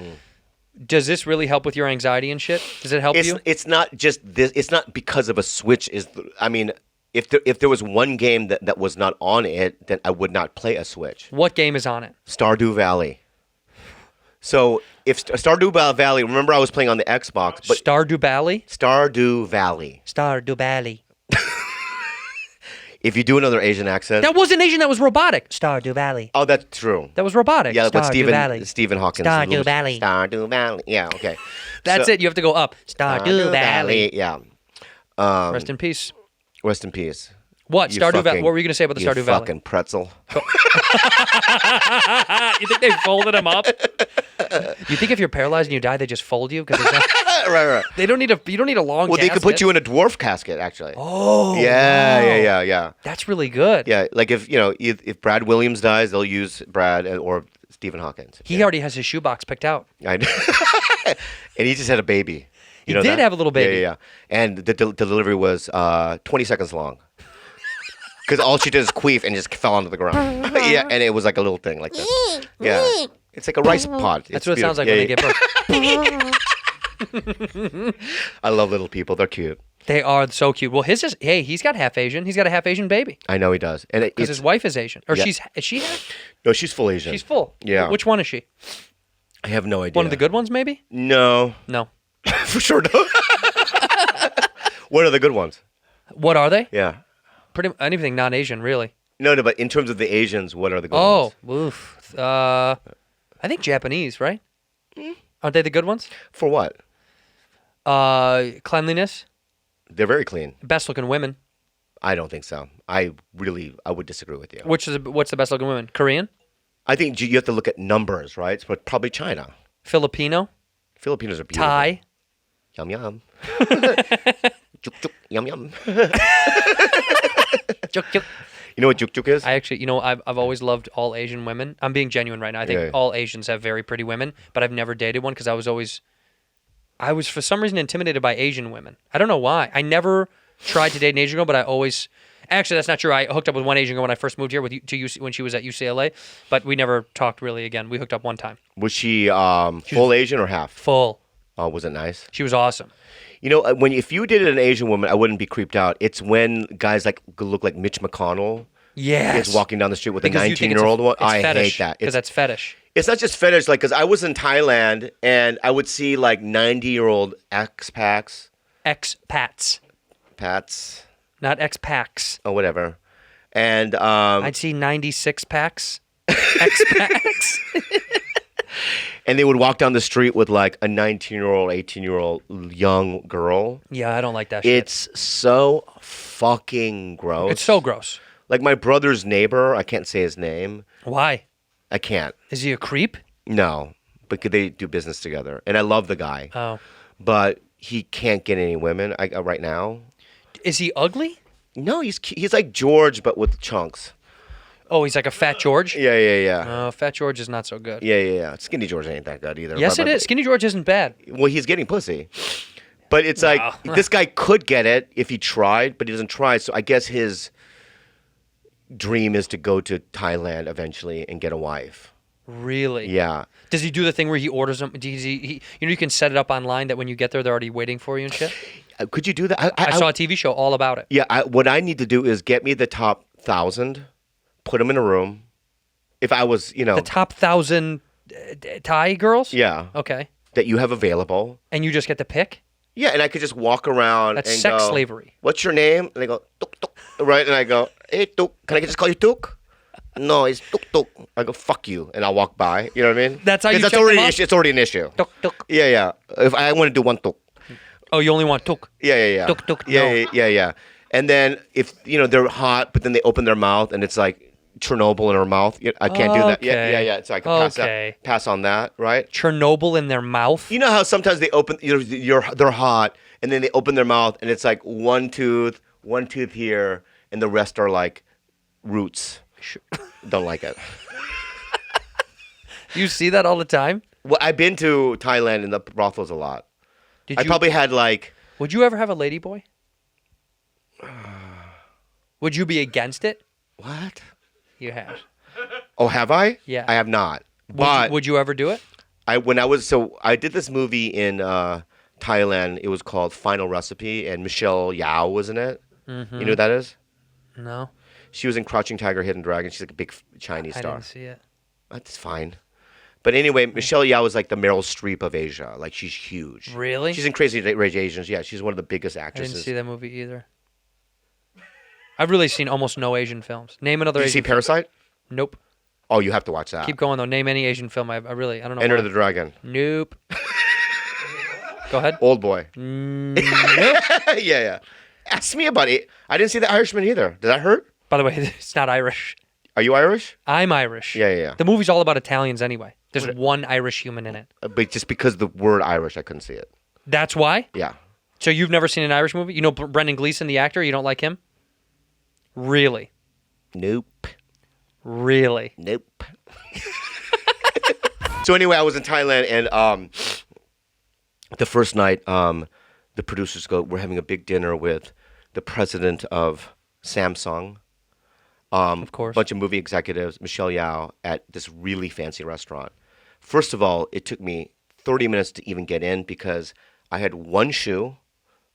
Speaker 2: Does this really help with your anxiety and shit? Does it help you?
Speaker 1: It's not just this. It's not because of a Switch. I mean, if there was one game that was not on it, then I would not play a Switch.
Speaker 2: What game is on it?
Speaker 1: Stardew Valley. So if Stardew Valley, remember I was playing on the Xbox, but
Speaker 2: Stardew Valley.
Speaker 1: Stardew Valley.
Speaker 2: Stardew Valley.
Speaker 1: If you do another Asian accent,
Speaker 2: That wasn't Asian. That was robotic. Stardew Valley.
Speaker 1: oh, that's true.
Speaker 2: That was robotic.
Speaker 1: Yeah, but
Speaker 2: Stardew Valley.
Speaker 1: Stephen Hawkins.
Speaker 2: Stardew Valley.
Speaker 1: Stardew Valley. Yeah, okay.
Speaker 2: That's
Speaker 1: So-
Speaker 2: it. You have to go up. Stardew Valley.
Speaker 1: Yeah.
Speaker 2: Rest in peace.
Speaker 1: Rest in peace.
Speaker 2: What?
Speaker 1: You
Speaker 2: Stardew Valley.
Speaker 1: fucking-
Speaker 2: What were you going to say about the
Speaker 1: you
Speaker 2: Stardew Valley?
Speaker 1: fucking pretzel.
Speaker 2: You think they folded him up? You think if you're paralyzed and you die, they just fold you? Because
Speaker 1: right.
Speaker 2: they don't need a. You don't need a long.
Speaker 1: Well, they could put
Speaker 2: casket.
Speaker 1: you in a dwarf casket, actually.
Speaker 2: Oh.
Speaker 1: Yeah, yeah.
Speaker 2: That's really good.
Speaker 1: Yeah, like if Brad Williams dies, they'll use Brad or Stephen Hawkins.
Speaker 2: He already has his shoebox picked out.
Speaker 1: I know. And he just had a baby. You know
Speaker 2: did
Speaker 1: that?
Speaker 2: have a little baby.
Speaker 1: Yeah. And the delivery was 20 seconds long. Because all she did is queef and just fell onto the ground. Yeah, and it was like a little thing like this. Yeah. It's like a rice pod.
Speaker 2: That's what it sounds like when they give birth.
Speaker 1: I love little people. They're cute.
Speaker 2: They are so cute. Well, his is, hey, he's got half Asian. He's got a half Asian baby.
Speaker 1: I know he does. And
Speaker 2: Because his wife is Asian. Or is she half?
Speaker 1: No, she's full Asian.
Speaker 2: She's full.
Speaker 1: Yeah.
Speaker 2: Which one is she?
Speaker 1: I have no idea.
Speaker 2: One of the good ones, maybe?
Speaker 1: No.
Speaker 2: No.
Speaker 1: For sure, no. What are the good ones?
Speaker 2: What are they?
Speaker 1: Yeah.
Speaker 2: Pretty anything non-Asian, really.
Speaker 1: No, but in terms of the Asians, what are the good ones?
Speaker 2: Oh, oof. I think Japanese, right? Aren't they the good ones?
Speaker 1: For what?
Speaker 2: Cleanliness,
Speaker 1: They're very clean.
Speaker 2: best-looking women.
Speaker 1: I don't think so. I would disagree with you.
Speaker 2: What's the best-looking women? Korean,
Speaker 1: I think you have to look at numbers, right? But probably China.
Speaker 2: Filipino,
Speaker 1: Filipinos are beautiful.
Speaker 2: Thai.
Speaker 1: Yum yum. Juk juk. Yum yum.
Speaker 2: Juk, juk.
Speaker 1: You know what juk juk is?
Speaker 2: I actually, I've always loved all Asian women. I'm being genuine right now. I think
Speaker 1: Yeah.
Speaker 2: all Asians have very pretty women, but I've never dated one because I was for some reason intimidated by Asian women. I don't know why. I never tried to date an Asian girl, but I always. Actually, that's not true. I hooked up with one Asian girl when I first moved here when she was at UCLA, but we never talked really again. We hooked up one time.
Speaker 1: Was she full Asian or half?
Speaker 2: Full.
Speaker 1: Oh, was it nice?
Speaker 2: She was awesome.
Speaker 1: You know, if you dated an Asian woman, I wouldn't be creeped out. It's when guys like look like Mitch McConnell
Speaker 2: Yes.
Speaker 1: is walking down the street with
Speaker 2: Because
Speaker 1: a
Speaker 2: you think
Speaker 1: 19-year-old one. I
Speaker 2: fetish,
Speaker 1: hate that.
Speaker 2: because that's fetish.
Speaker 1: It's not just fetish, like, because I was in Thailand and I would see like 90-year-old expats,
Speaker 2: Expats,
Speaker 1: pats,
Speaker 2: not expats.
Speaker 1: or whatever, and
Speaker 2: I'd see 96 packs. Expats.
Speaker 1: and they would walk down the street with like a 19-year-old, 18-year-old young girl.
Speaker 2: Yeah, I don't like that shit.
Speaker 1: It's so fucking gross.
Speaker 2: It's so gross.
Speaker 1: Like my brother's neighbor, I can't say his name.
Speaker 2: Why?
Speaker 1: I can't.
Speaker 2: Is he a creep?
Speaker 1: No, but they do business together, and I love the guy.
Speaker 2: Oh.
Speaker 1: But he can't get any women right now.
Speaker 2: Is he ugly?
Speaker 1: No, he's like George, but with chunks.
Speaker 2: Oh, he's like a fat George?
Speaker 1: Yeah.
Speaker 2: Fat George is not so good.
Speaker 1: Yeah. Skinny George ain't that good either.
Speaker 2: Yes, it is. Skinny George isn't bad.
Speaker 1: Well, he's getting pussy. But it's like, this guy could get it if he tried, but he doesn't try. So I guess his dream is to go to Thailand eventually and get a wife.
Speaker 2: Really?
Speaker 1: Yeah.
Speaker 2: Does he do the thing where he orders them? Does he you can set it up online that when you get there, they're already waiting for you and shit?
Speaker 1: Could you do that?
Speaker 2: I saw a TV show all about it.
Speaker 1: Yeah, what I need to do is get me the top 1,000, put them in a room. If I was,
Speaker 2: The top 1,000 Thai girls?
Speaker 1: yeah,
Speaker 2: Okay.
Speaker 1: that you have available.
Speaker 2: And you just get to pick?
Speaker 1: Yeah, and I could just walk around
Speaker 2: That's
Speaker 1: and
Speaker 2: sex
Speaker 1: go,
Speaker 2: slavery.
Speaker 1: What's your name? And they go, Tuk Tuk. Right? And I go, hey, Tuk. Can I just call you Tuk? No, it's Tuk Tuk. I go, fuck you. And I'll walk by. You know what I mean?
Speaker 2: That's how you
Speaker 1: 'Cause
Speaker 2: check
Speaker 1: already
Speaker 2: them
Speaker 1: an
Speaker 2: out?
Speaker 1: issue. It's already an issue.
Speaker 2: Tuk tuk.
Speaker 1: Yeah. If I want to do one Tuk.
Speaker 2: Oh, you only want tuk.
Speaker 1: Yeah.
Speaker 2: Tuk tuk,
Speaker 1: Yeah,
Speaker 2: no.
Speaker 1: yeah. And then if, they're hot, but then they open their mouth and it's like Chernobyl in her mouth. I can't do that.
Speaker 2: Okay.
Speaker 1: Yeah. So I can
Speaker 2: Okay.
Speaker 1: pass on that, right?
Speaker 2: Chernobyl in their mouth?
Speaker 1: You know how sometimes they open, they're hot, and then they open their mouth, and it's like one tooth here, and the rest are like roots. Don't like it.
Speaker 2: You see that all the time?
Speaker 1: Well, I've been to Thailand and the brothels a lot.
Speaker 2: Did
Speaker 1: I
Speaker 2: you,
Speaker 1: probably had like,
Speaker 2: Would you ever have a lady boy? Would you be against it?
Speaker 1: what?
Speaker 2: You have.
Speaker 1: Oh, have I?
Speaker 2: Yeah.
Speaker 1: I have not. But
Speaker 2: Would you ever do it?
Speaker 1: I did this movie in Thailand. It was called Final Recipe, and Michelle Yao was in it.
Speaker 2: Mm-hmm.
Speaker 1: You know who that is?
Speaker 2: No.
Speaker 1: She was in Crouching Tiger, Hidden Dragon. She's like a big Chinese
Speaker 2: I
Speaker 1: star.
Speaker 2: didn't see it.
Speaker 1: That's fine. But anyway, Michelle Yao is like the Meryl Streep of Asia. Like, she's huge.
Speaker 2: Really?
Speaker 1: She's in Crazy Rich Asians. Yeah, she's one of the biggest
Speaker 2: I
Speaker 1: actresses.
Speaker 2: didn't see that movie either. I've really seen almost no Asian films. Name another
Speaker 1: Did you
Speaker 2: Asian
Speaker 1: see Parasite?
Speaker 2: Nope.
Speaker 1: Oh, you have to watch that.
Speaker 2: Keep going, though. Name any Asian film. I don't know.
Speaker 1: Enter
Speaker 2: why.
Speaker 1: the Dragon.
Speaker 2: Nope. Go ahead.
Speaker 1: Old Boy.
Speaker 2: Nope.
Speaker 1: Yeah. Ask me about it. I didn't see The Irishman either. Did that hurt?
Speaker 2: By the way, it's not Irish.
Speaker 1: Are you Irish?
Speaker 2: I'm Irish.
Speaker 1: Yeah.
Speaker 2: The movie's all about Italians anyway. There's one Irish human in it.
Speaker 1: But just because the word Irish, I couldn't see it.
Speaker 2: That's why?
Speaker 1: Yeah.
Speaker 2: So you've never seen an Irish movie? You know Brendan Gleeson, the actor? You don't like him? Really?
Speaker 1: Nope.
Speaker 2: Really?
Speaker 1: Nope. So anyway, I was in Thailand, and the first night, the producers go, we're having a big dinner with the president of Samsung.
Speaker 2: Of course.
Speaker 1: bunch of movie executives, Michelle Yao, at this really fancy restaurant. First of all, it took me 30 minutes to even get in because I had one shoe,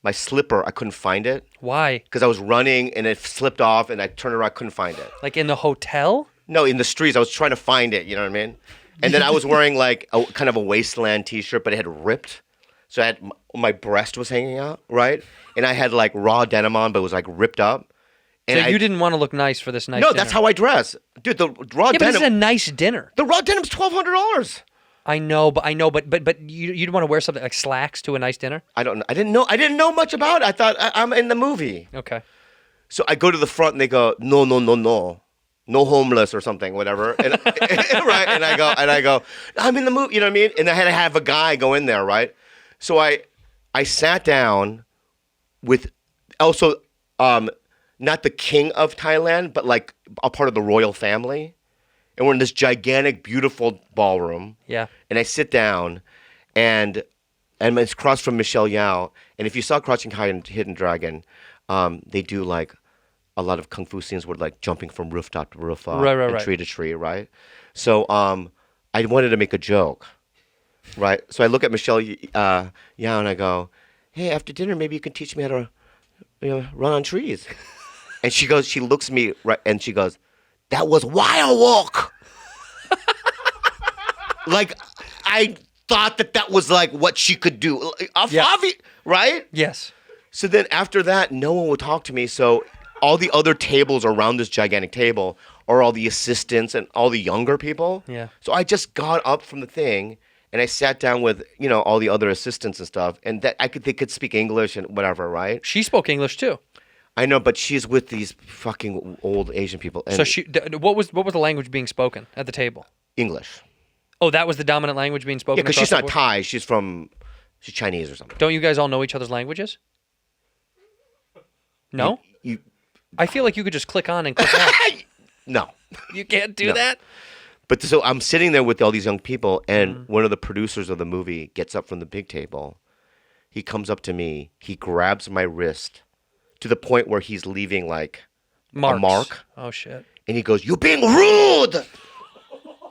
Speaker 1: my slipper, I couldn't find it.
Speaker 2: Why?
Speaker 1: Because I was running and it slipped off and I turned around, I couldn't find it.
Speaker 2: Like in the hotel?
Speaker 1: No, in the streets, I was trying to find it, you know what I mean? And then I was wearing like a kind of a wasteland t-shirt, but it had ripped. So I had my breast was hanging out, right? And I had like raw denim on, but it was like ripped up. And
Speaker 2: So you didn't want to look nice for this nice
Speaker 1: No,
Speaker 2: dinner.
Speaker 1: that's how I dress. Dude, the raw
Speaker 2: Yeah, but
Speaker 1: denim.
Speaker 2: this is a nice dinner.
Speaker 1: The raw denim's $1,200.
Speaker 2: I know, but you'd want to wear something like slacks to a nice dinner?
Speaker 1: I didn't know much about it. I thought I'm in the movie.
Speaker 2: Okay.
Speaker 1: So I go to the front and they go, no, no homeless or something, whatever. And right, and I go, I'm in the movie, you know what I mean? And I had to have a guy go in there, right? So I sat down with also not the king of Thailand, but like a part of the royal family. And we're in this gigantic, beautiful ballroom.
Speaker 2: Yeah.
Speaker 1: And I sit down, and it's across from Michelle Yao. And if you saw Crouching Hidden Dragon, they do like a lot of kung fu scenes where like jumping from rooftop to rooftop and tree to tree, right? So I wanted to make a joke, right? So I look at Michelle Yao and I go, "Hey, after dinner, maybe you can teach me how to, run on trees." And she looks at me right, and she goes, "That was wild walk." Like, I thought that was like what she could do. Right?
Speaker 2: Yes.
Speaker 1: So then after that, no one would talk to me. So all the other tables around this gigantic table are all the assistants and all the younger people.
Speaker 2: Yeah.
Speaker 1: So I just got up from the thing and I sat down with, all the other assistants and stuff. And they could speak English and whatever, right?
Speaker 2: She spoke English too.
Speaker 1: I know, but she's with these fucking old Asian people. And
Speaker 2: So what was the language being spoken at the table?
Speaker 1: English.
Speaker 2: Oh, that was the dominant language being spoken.
Speaker 1: Yeah, because
Speaker 2: across
Speaker 1: she's
Speaker 2: the
Speaker 1: not
Speaker 2: board?
Speaker 1: Thai. She's Chinese or something.
Speaker 2: Don't you guys all know each other's languages? No?
Speaker 1: You
Speaker 2: I feel like you could just click on and click off.
Speaker 1: no.
Speaker 2: You can't do
Speaker 1: No.
Speaker 2: that?
Speaker 1: But so I'm sitting there with all these young people, and one of the producers of the movie gets up from the big table. He comes up to me. He grabs my wrist to the point where he's leaving like
Speaker 2: Marks.
Speaker 1: a mark.
Speaker 2: Oh, shit.
Speaker 1: And he goes, "You're being rude!"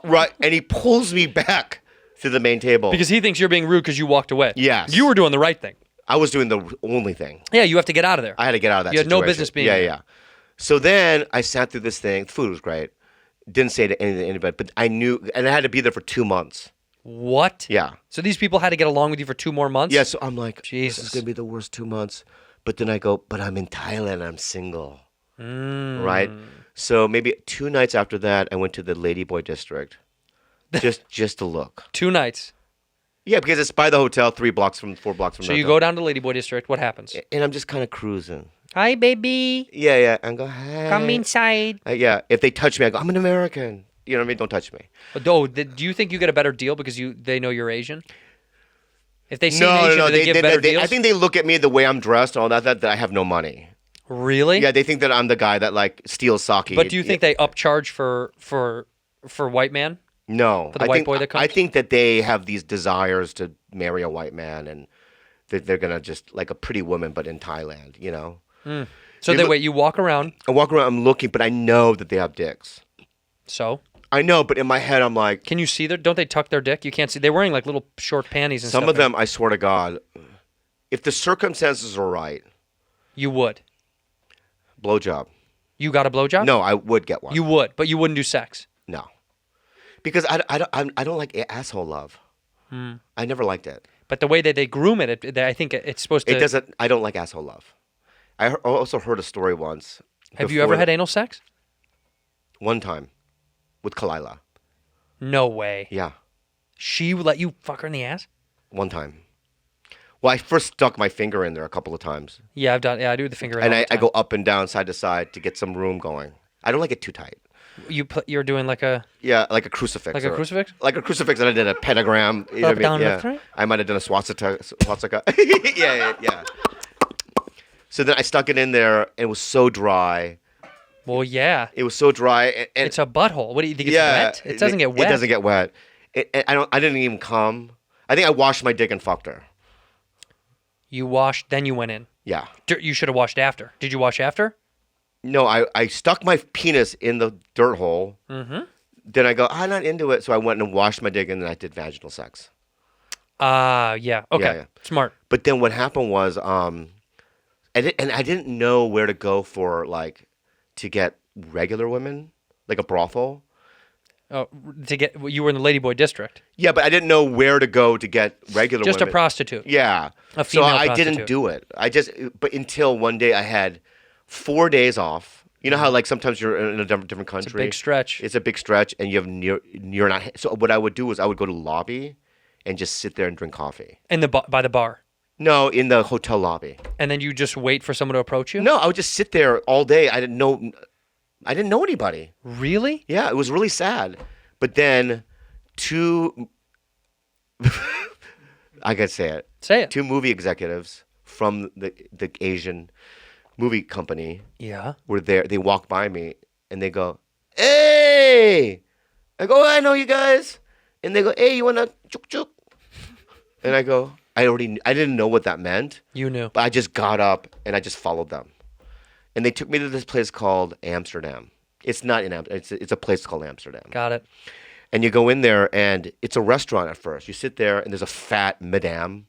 Speaker 1: Right. And he pulls me back to the main table.
Speaker 2: Because he thinks you're being rude because you walked away.
Speaker 1: Yes.
Speaker 2: You were doing the right thing.
Speaker 1: I was doing the only thing.
Speaker 2: Yeah, you have to get out of there.
Speaker 1: I had to get out of that
Speaker 2: You had no
Speaker 1: situation.
Speaker 2: business being
Speaker 1: Yeah,
Speaker 2: there.
Speaker 1: yeah. So then I sat through this thing. The food was great. Didn't say to anybody, but I knew, and I had to be there for 2 months.
Speaker 2: What?
Speaker 1: Yeah.
Speaker 2: So these people had to get along with you for 2 more months?
Speaker 1: Yeah, so I'm like, this
Speaker 2: Jesus.
Speaker 1: is going to be the worst 2 months. But then I go, but I'm in Thailand. I'm single. Right? So maybe 2 nights after that, I went to the Ladyboy district just to look.
Speaker 2: 2 nights.
Speaker 1: Yeah, because it's by the hotel, 4 blocks from
Speaker 2: So
Speaker 1: the
Speaker 2: you
Speaker 1: hotel.
Speaker 2: go down to Ladyboy District. What happens?
Speaker 1: And I'm just kind of cruising.
Speaker 2: Hi, baby.
Speaker 1: Yeah. And go, hey.
Speaker 2: Come inside.
Speaker 1: Yeah, if they touch me, I go, I'm an American. You know what I mean? Don't touch me.
Speaker 2: Oh, do you think you get a better deal because they know you're Asian? If they see an Asian, do they give better deals?
Speaker 1: I think they look at me the way I'm dressed and all that I have no money.
Speaker 2: Really?
Speaker 1: Yeah, they think that I'm the guy that like steals sake.
Speaker 2: But do you think they upcharge for white man?
Speaker 1: No.
Speaker 2: For the white boy that comes?
Speaker 1: I think that they have these desires to marry a white man and that they're going to just like a pretty woman, but in Thailand,
Speaker 2: So you walk around.
Speaker 1: I walk around, I'm looking, but I know that they have dicks.
Speaker 2: So?
Speaker 1: I know, but in my head, I'm like,
Speaker 2: Can you see don't they tuck their dick? You can't see. They're wearing like little short panties and
Speaker 1: some
Speaker 2: stuff.
Speaker 1: of them, I swear to God, if the circumstances are right,
Speaker 2: You would.
Speaker 1: blowjob.
Speaker 2: You got a blowjob?
Speaker 1: No, I would get one.
Speaker 2: You would, but you wouldn't do sex.
Speaker 1: No. Because I don't like asshole love. I never liked it.
Speaker 2: But the way that they groom it, I think it's supposed to.
Speaker 1: It doesn't. I don't like asshole love. I also heard a story once.
Speaker 2: Have you ever had anal sex?
Speaker 1: One time, with Kalila.
Speaker 2: No way.
Speaker 1: Yeah,
Speaker 2: She would let you fuck her in the ass?
Speaker 1: one time. Well, I first stuck my finger in there a couple of times,
Speaker 2: Yeah, I've done. Yeah, I do the finger.
Speaker 1: and
Speaker 2: all the
Speaker 1: I
Speaker 2: time.
Speaker 1: go up and down, side to side to get some room going. I don't like it too tight.
Speaker 2: You're doing like a
Speaker 1: Yeah, like a crucifix.
Speaker 2: Like a crucifix?
Speaker 1: Like a crucifix, and I did a pentagram. You know
Speaker 2: Up,
Speaker 1: what I mean?
Speaker 2: down,
Speaker 1: Yeah.
Speaker 2: left, right?
Speaker 1: I might have done a swastika. Yeah. So then I stuck it in there, and it was so dry.
Speaker 2: Well, yeah.
Speaker 1: It was so dry, and
Speaker 2: It's a butthole. What do you think? It's
Speaker 1: yeah,
Speaker 2: wet? It doesn't get wet.
Speaker 1: It doesn't get wet. I didn't even come. I think I washed my dick and fucked her.
Speaker 2: You washed, then you went in.
Speaker 1: Yeah.
Speaker 2: You should have washed after. Did you wash after?
Speaker 1: No, I stuck my penis in the dirt hole. Mm-hmm. Then I go, I'm not into it. So I went and washed my dick and then I did vaginal sex.
Speaker 2: Yeah. Okay.
Speaker 1: Yeah.
Speaker 2: Smart.
Speaker 1: But then what happened was, I didn't know where to go for to get regular women, like a brothel.
Speaker 2: Oh, you were in the Ladyboy district.
Speaker 1: Yeah, but I didn't know where to go to get regular
Speaker 2: Just
Speaker 1: women.
Speaker 2: a prostitute.
Speaker 1: Yeah.
Speaker 2: A female
Speaker 1: so I
Speaker 2: prostitute.
Speaker 1: didn't do it. But until one day I had 4 days off. You know how sometimes you're in a different country.
Speaker 2: It's a big stretch.
Speaker 1: It's a big stretch, and you're not. So what I would do is I would go to the lobby, and just sit there and drink coffee.
Speaker 2: By the bar.
Speaker 1: No, in the hotel lobby.
Speaker 2: And then you just wait for someone to approach you?
Speaker 1: No, I would just sit there all day. I didn't know anybody.
Speaker 2: Really?
Speaker 1: Yeah, it was really sad. But then I gotta say it.
Speaker 2: Say it.
Speaker 1: 2 movie executives from the Asian movie company were there. They walked by me and they go, "Hey!" I go, "I know you guys." And they go, "Hey, you wanna chuk chuk?" And I go, I didn't know what that meant.
Speaker 2: You knew.
Speaker 1: But I just got up and I just followed them. And they took me to this place called Amsterdam. It's not in Amsterdam. It's a place called Amsterdam.
Speaker 2: Got it.
Speaker 1: And you go in there and it's a restaurant at first. You sit there and there's a fat madame.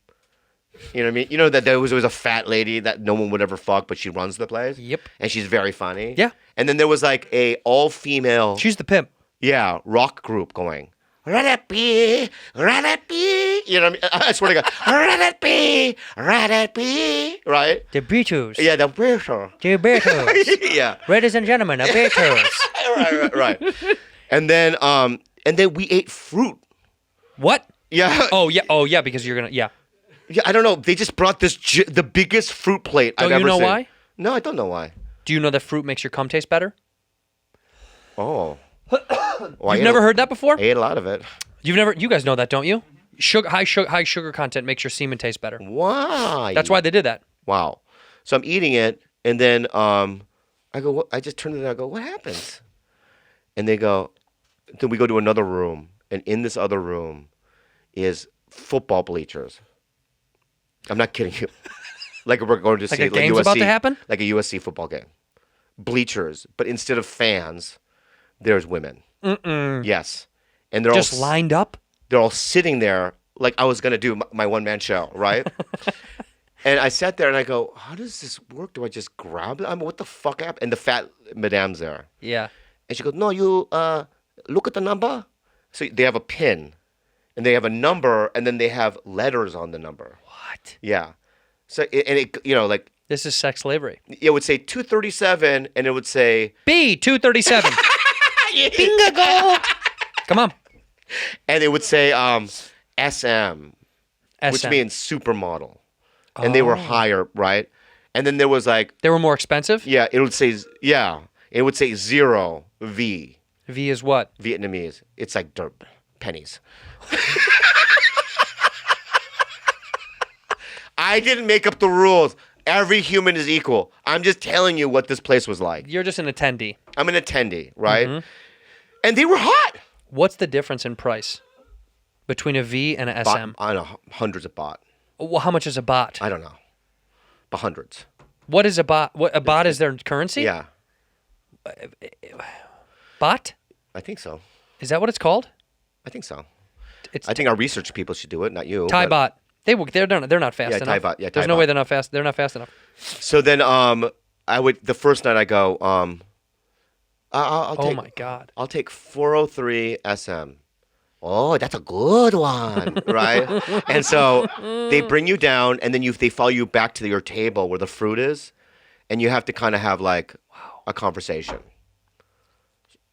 Speaker 1: You know what I mean? You know that there was always a fat lady that no one would ever fuck, but she runs the place?
Speaker 2: Yep.
Speaker 1: And she's very funny.
Speaker 2: Yeah.
Speaker 1: And then there was a all-female...
Speaker 2: She's the pimp.
Speaker 1: Yeah, rock group going... Radapi, radapi. You know what I mean? I swear to God. Radapi, radapi. Right?
Speaker 2: The Beatles.
Speaker 1: Yeah, the Beatles.
Speaker 2: The Beatles.
Speaker 1: Yeah.
Speaker 2: Ladies and gentlemen, the Beatles.
Speaker 1: right. And then we ate fruit.
Speaker 2: What?
Speaker 1: Yeah.
Speaker 2: Oh yeah, because you're gonna
Speaker 1: Yeah, I don't know. They just brought the biggest fruit plate I've ever seen.
Speaker 2: Don't you know why?
Speaker 1: No, I don't know why.
Speaker 2: Do you know that fruit makes your cum taste better?
Speaker 1: Oh. Well,
Speaker 2: You've never heard that before?
Speaker 1: I ate a lot of it.
Speaker 2: You guys know that, don't you? High sugar content makes your semen taste better.
Speaker 1: Why?
Speaker 2: That's why they did that.
Speaker 1: Wow. So I'm eating it, and then I go. I just turn to them. I go, "What happens?" And they go. Then we go to another room, and in this other room is football bleachers. I'm not kidding you. Like we're going to see
Speaker 2: a game's
Speaker 1: USC,
Speaker 2: about to happen?
Speaker 1: like a USC football game. Bleachers, but instead of fans, there's women. Yes, and they're
Speaker 2: Just
Speaker 1: all
Speaker 2: lined up?
Speaker 1: They're all sitting there like I was gonna do my one-man show, right? And I sat there and I go, "How does this work? Do I just grab it? What the fuck happened?" And the fat madame's there,
Speaker 2: Yeah.
Speaker 1: and she goes, "No, you look at the number." So they have a pin, and they have a number, and then they have letters on the number.
Speaker 2: What?
Speaker 1: Yeah. So it
Speaker 2: This is sex slavery.
Speaker 1: it would say 237, and it would say,
Speaker 2: B237. Bingo go. Come on.
Speaker 1: and it would say SM, which
Speaker 2: SM.
Speaker 1: means supermodel, and they were higher, right? And then there was
Speaker 2: They were more expensive?
Speaker 1: it would say 0 V.
Speaker 2: V is what?
Speaker 1: Vietnamese. It's like dirt pennies. I didn't make up the rules. Every human is equal. I'm just telling you what this place was like.
Speaker 2: You're just an attendee.
Speaker 1: I'm an attendee, right? And they were hot.
Speaker 2: What's the difference in price between a V and an SM?
Speaker 1: I don't know, hundreds of baht.
Speaker 2: Well, how much is a baht?
Speaker 1: I don't know, but hundreds.
Speaker 2: What is a baht? What, a baht is their currency?
Speaker 1: Yeah,
Speaker 2: Baht?
Speaker 1: I think so.
Speaker 2: Is that what it's called?
Speaker 1: I think so.
Speaker 2: It's
Speaker 1: I think our research people should do it, not you.
Speaker 2: Thai
Speaker 1: but-
Speaker 2: baht. They're not fast
Speaker 1: Yeah,
Speaker 2: enough.
Speaker 1: Thai baht. Yeah,
Speaker 2: There's
Speaker 1: Thai
Speaker 2: no
Speaker 1: baht.
Speaker 2: way they're not fast. They're not fast enough.
Speaker 1: So then, the first night I go, I'll
Speaker 2: Oh
Speaker 1: take,
Speaker 2: my God.
Speaker 1: I'll take 403 SM. Oh, that's a good one, right? And so they bring you down, and then they follow you back to your table where the fruit is, and you have to kind of have a conversation.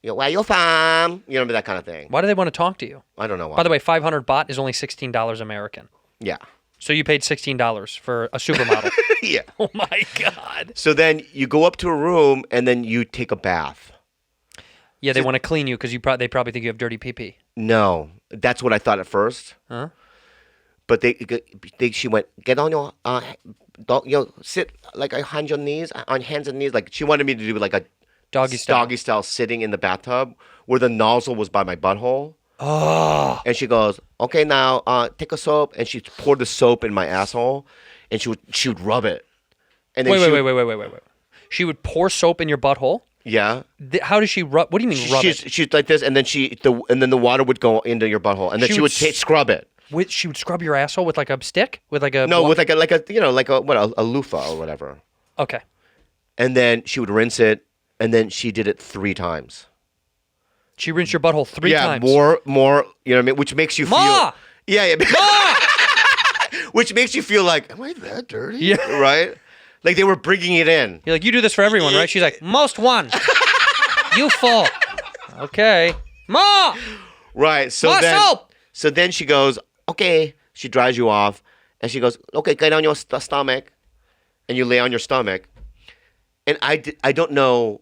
Speaker 1: Where you from? You know, that kind of thing.
Speaker 2: Why do they want to talk to you?
Speaker 1: I don't know why.
Speaker 2: By the way, 500 baht is only $16 American.
Speaker 1: Yeah.
Speaker 2: So you paid $16 for a supermodel.
Speaker 1: Yeah.
Speaker 2: Oh my God.
Speaker 1: So then you go up to a room, and then you take a bath.
Speaker 2: Yeah, they want to clean you because they probably think you have dirty pee-pee.
Speaker 1: No, that's what I thought at first.
Speaker 2: Huh?
Speaker 1: But she went, get on your, sit like on your knees, on hands and knees. Like she wanted me to do like a
Speaker 2: Doggy style.
Speaker 1: sitting in the bathtub where the nozzle was by my butthole.
Speaker 2: Oh.
Speaker 1: And she goes, okay, now take a soap, and she poured the soap in my asshole, and she would rub it. And then
Speaker 2: Wait. She would pour soap in your butthole.
Speaker 1: Yeah.
Speaker 2: How does she rub? What do you mean rub it?
Speaker 1: She's like this, and then then the water would go into your butthole, and then she would scrub it.
Speaker 2: She would scrub your asshole with like a stick, with like a
Speaker 1: with like a loofah or whatever.
Speaker 2: Okay.
Speaker 1: And then she would rinse it, and then she did it 3 times.
Speaker 2: She rinsed your butthole 3 times.
Speaker 1: Yeah, more. You know what I mean? Which makes you
Speaker 2: Ma!
Speaker 1: feel. Yeah.
Speaker 2: Ma!
Speaker 1: Which makes you feel like, am I that dirty?
Speaker 2: Yeah.
Speaker 1: Right? Like they were bringing it in.
Speaker 2: You're like, you do this for everyone, right? She's like, most one. You full. Okay. Ma!
Speaker 1: Right. So then she goes, okay. She dries you off, and she goes, okay, get on your stomach, and you lay on your stomach, and I don't know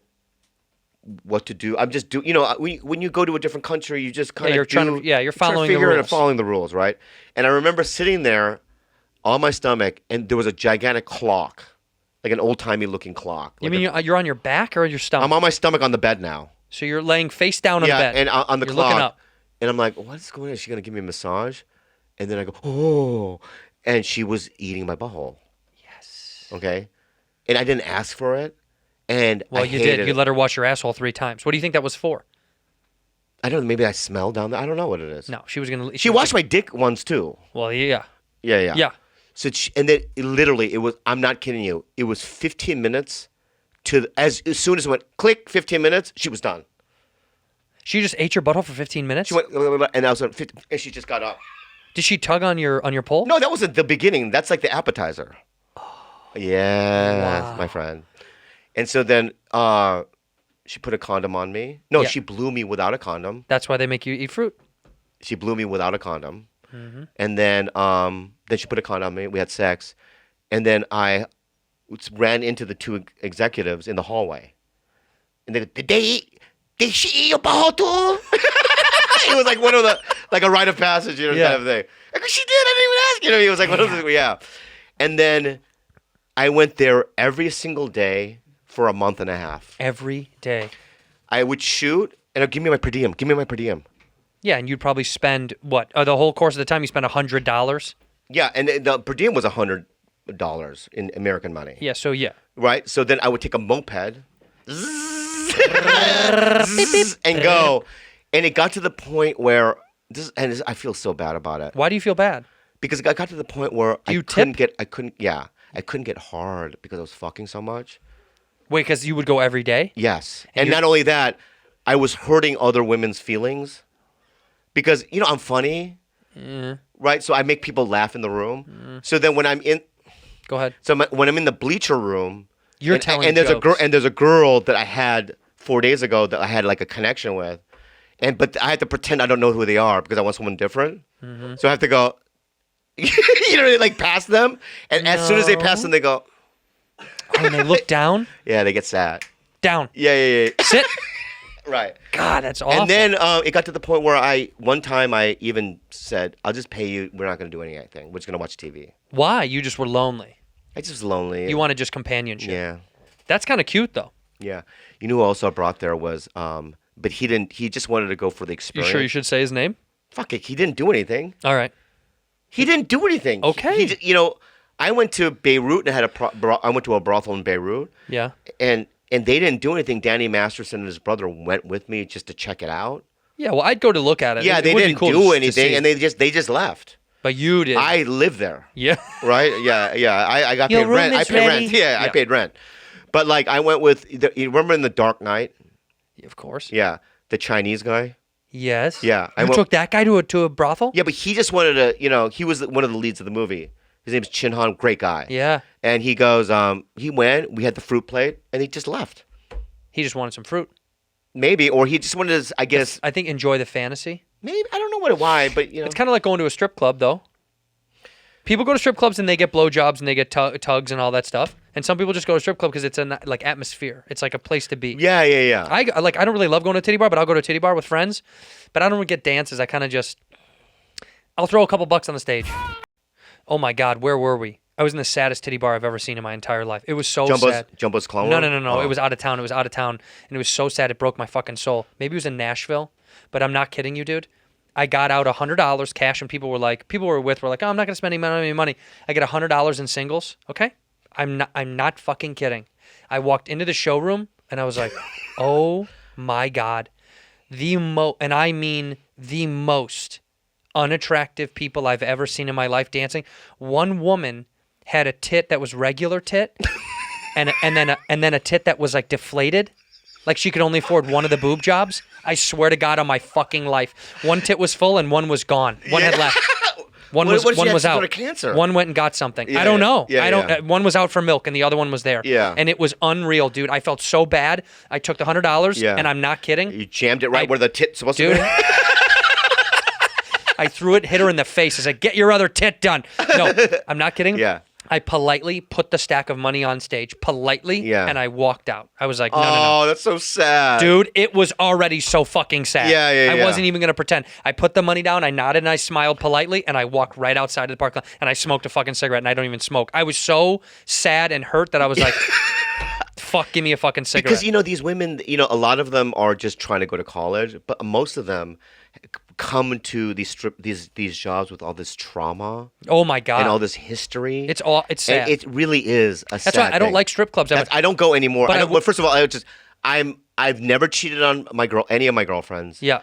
Speaker 1: what to do. I'm just do. You know, when you go to a different country, you just kind of
Speaker 2: you're following the rules.
Speaker 1: Following the rules, right? And I remember sitting there on my stomach, and there was a gigantic clock, like an old-timey looking clock.
Speaker 2: You mean you're on your back or on your stomach?
Speaker 1: I'm on my stomach on the bed now.
Speaker 2: So you're laying face down on the bed.
Speaker 1: And on the
Speaker 2: you're
Speaker 1: clock.
Speaker 2: Looking up.
Speaker 1: And I'm like, what's going on? Is she going to give me a massage? And then I go, oh. And she was eating my butthole.
Speaker 2: Yes.
Speaker 1: Okay? And I didn't ask for it. And
Speaker 2: well,
Speaker 1: I
Speaker 2: you
Speaker 1: hated
Speaker 2: did. You let her wash your asshole 3 times. What do you think that was for?
Speaker 1: I don't know. Maybe I smelled down there. I don't know what it is.
Speaker 2: No, she was going to...
Speaker 1: She washed my dick once, too.
Speaker 2: Well, yeah.
Speaker 1: Yeah.
Speaker 2: Yeah.
Speaker 1: So and then it was, I'm not kidding you, it was 15 minutes to, as soon as it went click, 15 minutes, she was done.
Speaker 2: She just ate your butthole for 15 minutes?
Speaker 1: She went, and I was on 15, and she just got up.
Speaker 2: Did she tug on your pole?
Speaker 1: No, that wasn't the beginning. That's like the appetizer. Yeah, my friend. And so then she put a condom on me. No, she blew me without a condom.
Speaker 2: That's why they make you eat fruit.
Speaker 1: She blew me without a condom. Mm-hmm. And then she put a condom on me. We had sex. And then I ran into the 2 executives in the hallway. And they go, did she eat your butthole too? It was like one of like a rite of passage, kind of thing. Like, she did. I didn't even ask. It was like one of those. Yeah. And then I went there every single day for a month and a half.
Speaker 2: Every day.
Speaker 1: I would shoot, and give me my per diem. Give me my per diem.
Speaker 2: Yeah, and you'd probably spend what? The whole course of the time you spent $100.
Speaker 1: Yeah, and the per diem was $100 in American money.
Speaker 2: Yeah. So yeah.
Speaker 1: Right. So then I would take a moped. And go, and it got to the point where I feel so bad about it.
Speaker 2: Why do you feel bad?
Speaker 1: Because it got to the point where I couldn't get hard because I was fucking so much.
Speaker 2: Wait, because you would go every day?
Speaker 1: Yes, and not only that, I was hurting other women's feelings because I'm funny, right? So I make people laugh in the room. So then when I'm in,
Speaker 2: go ahead.
Speaker 1: So when I'm in the bleacher room,
Speaker 2: you're telling
Speaker 1: and there's
Speaker 2: jokes.
Speaker 1: there's a girl that I had 4 days ago that I had like a connection with, but I had to pretend I don't know who they are because I want someone different. Mm-hmm. So I have to go, like pass them, and as soon as they pass them, they go.
Speaker 2: Oh, and they look down.
Speaker 1: Yeah, they get sad.
Speaker 2: Down.
Speaker 1: Yeah.
Speaker 2: Sit.
Speaker 1: Right.
Speaker 2: God, that's awful.
Speaker 1: And then it got to the point where one time I even said, I'll just pay you. We're not going to do anything. We're just going to watch TV.
Speaker 2: Why? You just were lonely.
Speaker 1: I just was lonely.
Speaker 2: You wanted just companionship.
Speaker 1: Yeah.
Speaker 2: That's kind of cute, though.
Speaker 1: Yeah. You know who also I brought there was, but he didn't, he just wanted to go for the experience.
Speaker 2: You sure you should say his name?
Speaker 1: Fuck it. He didn't do anything.
Speaker 2: All right.
Speaker 1: He didn't do anything.
Speaker 2: Okay.
Speaker 1: I went to Beirut and I went to a brothel in Beirut.
Speaker 2: Yeah.
Speaker 1: And they didn't do anything. Danny Masterson and his brother went with me just to check it out.
Speaker 2: Yeah, well, I'd go to look at it.
Speaker 1: Yeah, they didn't do anything, and they just left.
Speaker 2: But you did.
Speaker 1: I live there.
Speaker 2: Yeah.
Speaker 1: Right? Yeah. I got paid rent. I paid rent. Yeah, I paid rent. But like I went with, you remember in The Dark Knight?
Speaker 2: Of course.
Speaker 1: Yeah, the Chinese guy.
Speaker 2: Yes.
Speaker 1: Yeah.
Speaker 2: You took that guy to a brothel?
Speaker 1: Yeah, but he just wanted to, he was one of the leads of the movie. His name's Chin Han, great guy.
Speaker 2: Yeah.
Speaker 1: And he goes, he went, we had the fruit plate, and he just left.
Speaker 2: He just wanted some fruit.
Speaker 1: Maybe, or he just wanted to, I guess.
Speaker 2: I think enjoy the fantasy.
Speaker 1: Maybe, I don't know why, but
Speaker 2: It's kind of like going to a strip club, though. People go to strip clubs and they get blowjobs and they get tugs and all that stuff. And some people just go to a strip club because it's a like atmosphere. It's like a place to be.
Speaker 1: Yeah.
Speaker 2: I don't really love going to a titty bar, but I'll go to a titty bar with friends. But I don't really get dances. I kind of just, I'll throw a couple bucks on the stage. Oh my God, where were we? I was in the saddest titty bar I've ever seen in my entire life. It was so sad.
Speaker 1: Jumbo's Clone
Speaker 2: No.
Speaker 1: Oh.
Speaker 2: It was out of town. And it was so sad. It broke my fucking soul. Maybe it was in Nashville, but I'm not kidding you, dude. I got out $100 cash, and people were like, oh, I'm not gonna spend any money. I get $100 in singles. Okay, I'm not fucking kidding. I walked into the showroom and I was like, oh my God. And I mean the most unattractive people I've ever seen in my life dancing. One woman had a tit that was regular tit and then a tit that was like deflated. Like she could only afford one of the boob jobs. I swear to God on my fucking life. One tit was full and one was gone. One had left. One was out.
Speaker 1: Go to cancer?
Speaker 2: One went and got something.
Speaker 1: Yeah,
Speaker 2: I don't know.
Speaker 1: yeah,
Speaker 2: I don't.
Speaker 1: yeah.
Speaker 2: One was out for milk and the other one was there.
Speaker 1: Yeah.
Speaker 2: And it was unreal, dude. I felt so bad. I took the $100
Speaker 1: Yeah.
Speaker 2: and I'm not kidding.
Speaker 1: You jammed it right where the tit's supposed to
Speaker 2: Dude.
Speaker 1: be.
Speaker 2: I threw it, hit her in the face. I said, "Get your other tit done." No, I'm not kidding.
Speaker 1: Yeah.
Speaker 2: I politely put the stack of money on stage,
Speaker 1: Yeah.
Speaker 2: and I walked out. I was like, no,
Speaker 1: Oh, that's so sad.
Speaker 2: Dude, it was already so fucking sad.
Speaker 1: Yeah,
Speaker 2: I
Speaker 1: yeah.
Speaker 2: wasn't even going to pretend. I put the money down, I nodded, and I smiled politely, and I walked right outside of the parking lot, and I smoked a fucking cigarette, and I don't even smoke. I was so sad and hurt that I was like, fuck, give me a fucking cigarette.
Speaker 1: Because, these women, a lot of them are just trying to go to college, but most of them come to these jobs with all this trauma
Speaker 2: Oh my God.
Speaker 1: and all this history.
Speaker 2: It's sad.
Speaker 1: And it really is a sad
Speaker 2: That's why I don't
Speaker 1: thing.
Speaker 2: like strip clubs.
Speaker 1: I don't go anymore.
Speaker 2: But
Speaker 1: Well, first of all, I've never cheated on any of my girlfriends.
Speaker 2: Yeah.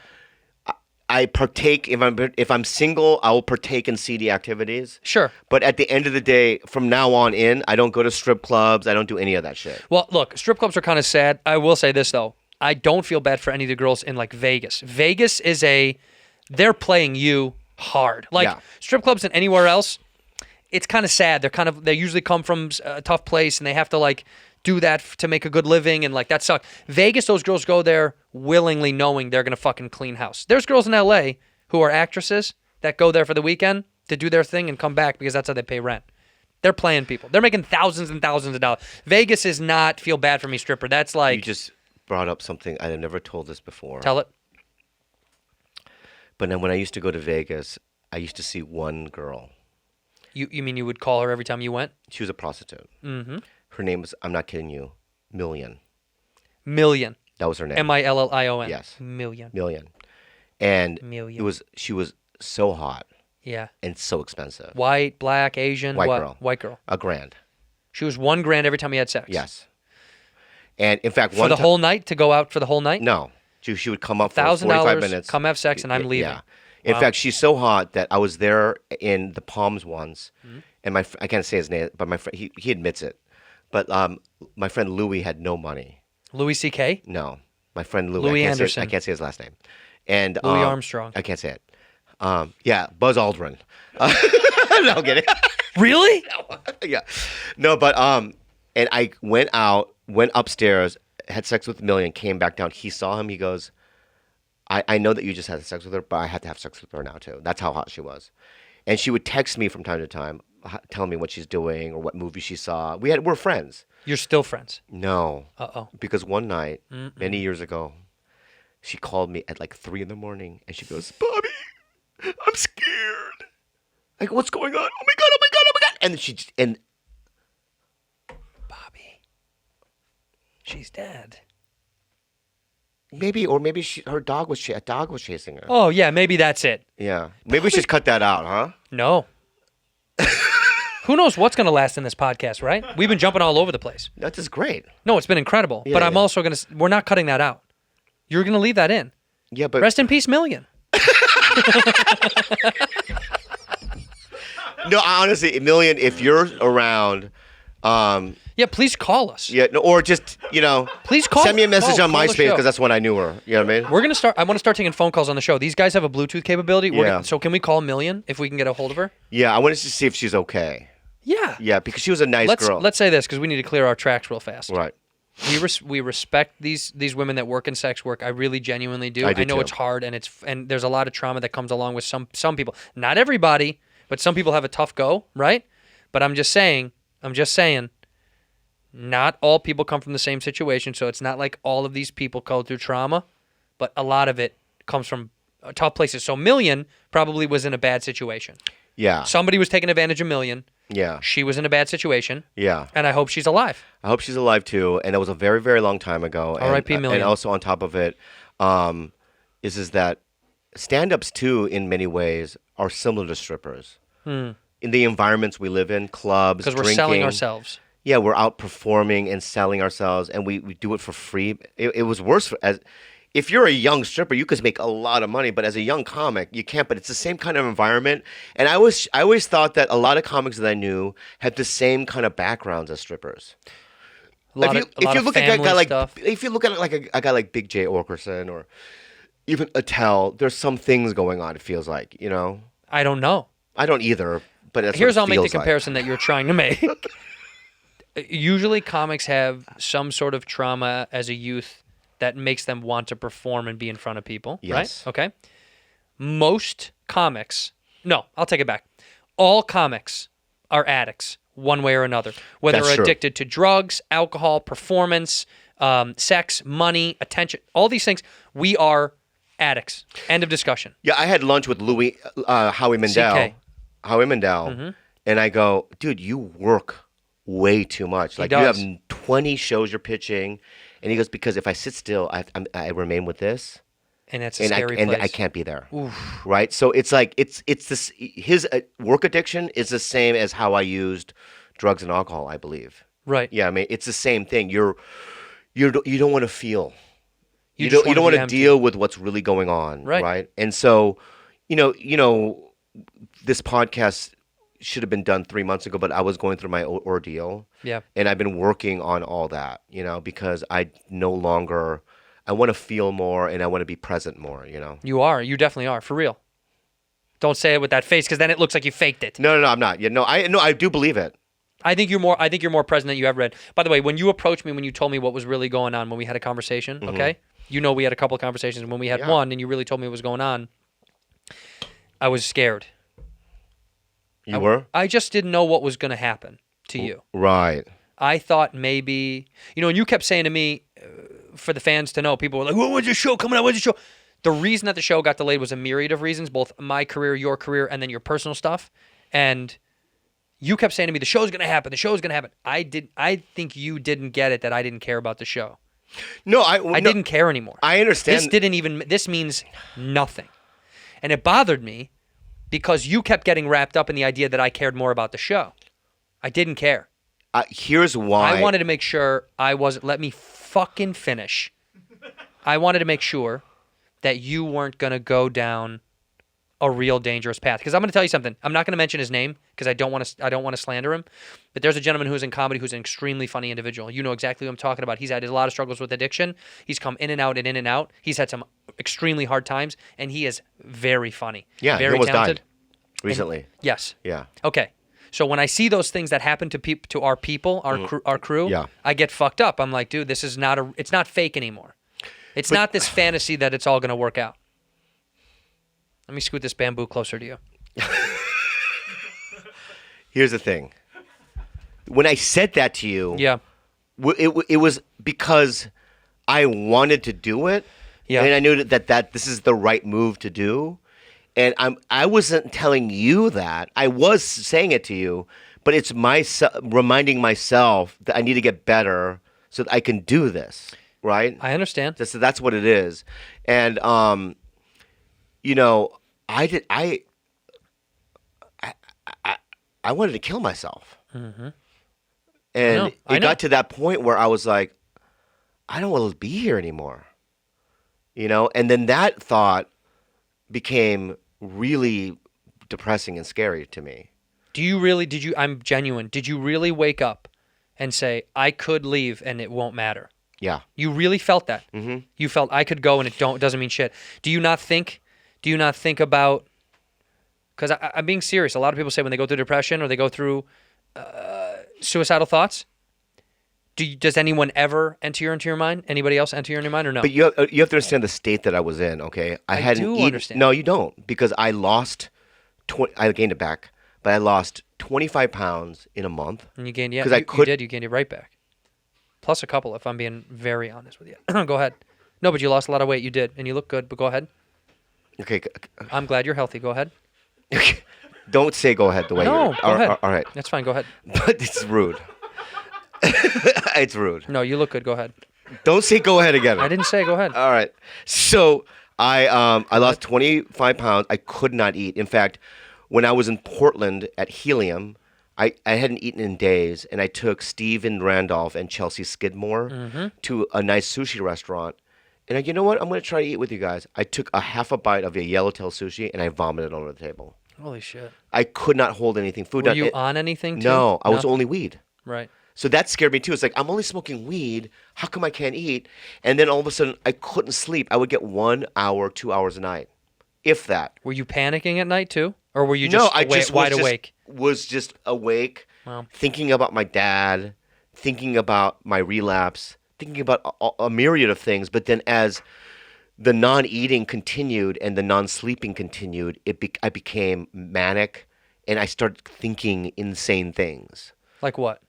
Speaker 1: I partake if I'm single, I will partake in seedy activities.
Speaker 2: Sure.
Speaker 1: But at the end of the day, from now on I don't go to strip clubs. I don't do any of that shit.
Speaker 2: Well, look, strip clubs are kind of sad. I will say this, though. I don't feel bad for any of the girls in, like, Vegas. Vegas is they're playing you hard. Like,
Speaker 1: Yeah.
Speaker 2: strip clubs and anywhere else, it's kind of sad. They usually come from a tough place, and they have to, like, do that to make a good living, and, like, that sucks. Vegas, those girls go there willingly knowing they're going to fucking clean house. There's girls in L.A. who are actresses that go there for the weekend to do their thing and come back because that's how they pay rent. They're playing people. They're making thousands and thousands of dollars. Vegas is not feel bad for me stripper. That's like...
Speaker 1: You just brought up something I had never told this before.
Speaker 2: Tell it.
Speaker 1: But then when I used to go to Vegas, I used to see one girl.
Speaker 2: You mean you would call her every time you went?
Speaker 1: She was a prostitute. Mm-hmm. Her name was, I'm not kidding you, Million.
Speaker 2: Million.
Speaker 1: That was her name.
Speaker 2: Million.
Speaker 1: Yes.
Speaker 2: Million.
Speaker 1: Million. And
Speaker 2: Million.
Speaker 1: she was so hot
Speaker 2: Yeah.
Speaker 1: and so expensive.
Speaker 2: White, black, Asian,
Speaker 1: White
Speaker 2: what?
Speaker 1: girl.
Speaker 2: White girl.
Speaker 1: $1,000.
Speaker 2: She was $1,000 every time you had sex.
Speaker 1: Yes. And in fact,
Speaker 2: For the whole night, to go out for the whole night?
Speaker 1: No. She would come up for 45
Speaker 2: $1,000,
Speaker 1: minutes.
Speaker 2: come have sex, and I'm leaving.
Speaker 1: Yeah. In
Speaker 2: Wow.
Speaker 1: fact, she's so hot that I was there in the Palms once,
Speaker 2: Mm-hmm.
Speaker 1: and I can't say his name, but my friend, he admits it. But my friend Louis had no money.
Speaker 2: Louis C.K.?
Speaker 1: No, my friend Louis.
Speaker 2: Louis
Speaker 1: I
Speaker 2: Anderson.
Speaker 1: can't say his last name. And
Speaker 2: Louis Armstrong.
Speaker 1: I can't say it. Yeah, Buzz Aldrin. No, I'm kidding.
Speaker 2: Really?
Speaker 1: Yeah, no, but and I went upstairs, had sex with Million, came back down. He saw him. He goes, I know that you just had sex with her, but I had to have sex with her now too. That's how hot she was. And she would text me from time to time, telling me what she's doing or what movie she saw. We're friends.
Speaker 2: You're still friends.
Speaker 1: No.
Speaker 2: Uh-oh.
Speaker 1: Because one night, many years ago, she called me at like 3 a.m. and she goes, Bobby, I'm scared. Like, what's going on? Oh my God, oh my God, oh my God. And
Speaker 2: Bobby. She's dead.
Speaker 1: maybe her dog was chasing her.
Speaker 2: Oh, yeah, maybe that's it.
Speaker 1: Yeah. Maybe we should cut that out, huh?
Speaker 2: No. Who knows what's going to last in this podcast, right? We've been jumping all over the place.
Speaker 1: That's just great.
Speaker 2: No, it's been incredible.
Speaker 1: Yeah,
Speaker 2: but I'm
Speaker 1: yeah.
Speaker 2: also going to... We're not cutting that out. You're going to leave that in.
Speaker 1: Yeah, but
Speaker 2: Rest in peace, Million.
Speaker 1: no, honestly, Million, if you're around,
Speaker 2: Yeah, please call us.
Speaker 1: yeah, no, or just
Speaker 2: Please call.
Speaker 1: send me a message on
Speaker 2: call the
Speaker 1: MySpace
Speaker 2: show.
Speaker 1: because that's when I knew her. You know what I mean?
Speaker 2: We're gonna start. I want to start taking phone calls on the show. These guys have a Bluetooth capability.
Speaker 1: Yeah.
Speaker 2: So can we call Million if we can get a hold of her?
Speaker 1: Yeah, I wanted to see if she's okay.
Speaker 2: Yeah.
Speaker 1: Yeah, because she was a nice girl.
Speaker 2: Let's say this because we need to clear our tracks real fast.
Speaker 1: Right.
Speaker 2: We respect these women that work in sex work. I really genuinely do.
Speaker 1: I do
Speaker 2: know
Speaker 1: too.
Speaker 2: it's hard and there's a lot of trauma that comes along with some people. Not everybody, but some people have a tough go, right? But I'm just saying, not all people come from the same situation, so it's not like all of these people go through trauma, but a lot of it comes from tough places. So Million probably was in a bad situation.
Speaker 1: Yeah.
Speaker 2: Somebody was taking advantage of Million.
Speaker 1: Yeah.
Speaker 2: She was in a bad situation.
Speaker 1: Yeah.
Speaker 2: And I hope she's alive.
Speaker 1: I hope she's alive too. And that was a very, very long time ago. And-
Speaker 2: R.I.P. Million.
Speaker 1: And also on top of it, is that stand-ups too, in many ways, are similar to strippers. In the environments we live in, clubs,
Speaker 2: Because we're
Speaker 1: drinking.
Speaker 2: selling ourselves.
Speaker 1: yeah, we're out performing and selling ourselves, and we do it for free. It was worse as if you're a young stripper, you could make a lot of money, but as a young comic, you can't. But it's the same kind of environment, and I always thought that a lot of comics that I knew had the same kind of backgrounds as strippers. If you look at a guy like a guy like Big J Orkerson or even Attell, there's some things going on. It feels like, you know.
Speaker 2: I don't know.
Speaker 1: I don't either. But that's
Speaker 2: Here's
Speaker 1: what it
Speaker 2: I'll make the
Speaker 1: feels like.
Speaker 2: comparison that you're trying to make. Usually, comics have some sort of trauma as a youth that makes them want to perform and be in front of people.
Speaker 1: Yes.
Speaker 2: Right? Okay. Most comics. No, I'll take it back. All comics are addicts, one way or another. Whether
Speaker 1: That's
Speaker 2: they're
Speaker 1: true.
Speaker 2: addicted to drugs, alcohol, performance, sex, money, attention, all these things, we are addicts. End of discussion.
Speaker 1: Yeah, I had lunch with Howie Mandel.
Speaker 2: CK.
Speaker 1: Howie Mandel, and I go, dude, you work way too much. Like, you
Speaker 2: does.
Speaker 1: have 20 shows you're pitching, and he goes, because if I sit still, I remain with this,
Speaker 2: And that's a scary place.
Speaker 1: and I can't be there. Right? So it's like it's this. His work addiction is the same as how I used drugs and alcohol, I believe.
Speaker 2: Right.
Speaker 1: Yeah, I mean, it's the same thing. You don't want to feel. You
Speaker 2: just
Speaker 1: don't
Speaker 2: wanna
Speaker 1: want
Speaker 2: be
Speaker 1: to
Speaker 2: empty.
Speaker 1: deal with what's really going on.
Speaker 2: Right.
Speaker 1: And so, you know, this podcast should have been done 3 months ago, but I was going through my ordeal.
Speaker 2: Yeah.
Speaker 1: And I've been working on all that, you know, because I want to feel more and I want to be present more, you know.
Speaker 2: You are. You definitely are. For real. Don't say it with that face because then it looks like you faked it.
Speaker 1: No, I'm not. Yeah, no, I do believe it.
Speaker 2: I think you're more present than you ever read. By the way, when you approached me, when you told me what was really going on, when we had a conversation, okay? You know we had a couple of conversations. When we had one and you really told me what was going on, I was scared.
Speaker 1: You were?
Speaker 2: I just didn't know what was going to happen to you.
Speaker 1: Right.
Speaker 2: I thought maybe, and you kept saying to me, for the fans to know, people were like, when's the show coming out? When's the show? The reason that the show got delayed was a myriad of reasons, both my career, your career, and then your personal stuff. And you kept saying to me, the show's going to happen. The show's going to happen. I think you didn't get it that I didn't care about the show.
Speaker 1: No,
Speaker 2: I didn't care anymore.
Speaker 1: I understand.
Speaker 2: This means nothing. And it bothered me because you kept getting wrapped up in the idea that I cared more about the show. I didn't care.
Speaker 1: Here's why.
Speaker 2: I wanted to make sure I wasn't. Let me fucking finish. I wanted to make sure that you weren't going to go down a real dangerous path. Because I'm going to tell you something. I'm not going to mention his name because I don't want to slander him. But there's a gentleman who's in comedy who's an extremely funny individual. You know exactly who I'm talking about. He's had a lot of struggles with addiction. He's come in and out and in and out. He's had some extremely hard times, and he is very funny.
Speaker 1: Yeah,
Speaker 2: very
Speaker 1: he almost
Speaker 2: talented.
Speaker 1: died recently.
Speaker 2: Yes.
Speaker 1: Yeah.
Speaker 2: Okay. So when I see those things that happen to our people, our crew,
Speaker 1: Yeah.
Speaker 2: I get fucked up. I'm like, dude, this is it's not fake anymore. It's not this fantasy that it's all going to work out. Let me scoot this bamboo closer to you.
Speaker 1: Here's the thing. When I said that to you,
Speaker 2: Yeah.
Speaker 1: it was because I wanted to do it.
Speaker 2: Yeah.
Speaker 1: And I knew that this is the right move to do. And I wasn't telling you that. I was saying it to you, but it's reminding myself that I need to get better so that I can do this, right?
Speaker 2: I understand.
Speaker 1: That's what it is. And I wanted to kill myself. Mm-hmm. And
Speaker 2: I know.
Speaker 1: got to that point where I was like, I don't want to be here anymore. And then that thought became really depressing and scary to me.
Speaker 2: I'm genuine. Did you really wake up and say, I could leave and it won't matter?
Speaker 1: Yeah.
Speaker 2: You really felt that? Mm-hmm. You felt I could go and it doesn't mean shit. Do you not think about, because I'm being serious. A lot of people say when they go through depression or they go through suicidal thoughts, does anyone ever enter into your mind? Anybody else enter into your mind or no?
Speaker 1: But you have to understand the state that I was in, okay? I hadn't
Speaker 2: do
Speaker 1: eaten.
Speaker 2: understand.
Speaker 1: No, you don't, because I lost, I gained it back, but I lost 25 pounds in a month.
Speaker 2: And you gained,
Speaker 1: you gained
Speaker 2: it right back. Plus a couple, if I'm being very honest with you. Go ahead. No, but you lost a lot of weight. You did, and you look good, but go ahead.
Speaker 1: Okay.
Speaker 2: I'm glad you're healthy. Go ahead.
Speaker 1: Don't say go ahead the way
Speaker 2: No,
Speaker 1: you're...
Speaker 2: go ahead.
Speaker 1: All right.
Speaker 2: That's fine. Go ahead.
Speaker 1: But it's rude. It's rude.
Speaker 2: No, you look good. Go ahead.
Speaker 1: Don't say go ahead again.
Speaker 2: I didn't say go ahead.
Speaker 1: All right. So I lost 25 pounds. I could not eat. In fact, when I was in Portland at Helium, I hadn't eaten in days, and I took Steve and Randolph and Chelsea Skidmore to a nice sushi restaurant. And you know what? I'm going to try to eat with you guys. I took a half a bite of a yellowtail sushi, and I vomited all over the table.
Speaker 2: Holy shit.
Speaker 1: I could not hold anything. Food.
Speaker 2: Were you on anything, too?
Speaker 1: No, I was only weed.
Speaker 2: Right.
Speaker 1: So that scared me, too. It's like, I'm only smoking weed. How come I can't eat? And then all of a sudden, I couldn't sleep. I would get 1 hour, 2 hours a night, if that.
Speaker 2: Were you panicking at night, too? Or were you just wide awake?
Speaker 1: Was just awake,
Speaker 2: Wow.
Speaker 1: thinking about my dad, thinking about my relapse, thinking about a myriad of things. But then as the non-eating continued and the non-sleeping continued, I became manic, and I started thinking insane things.
Speaker 2: Like what?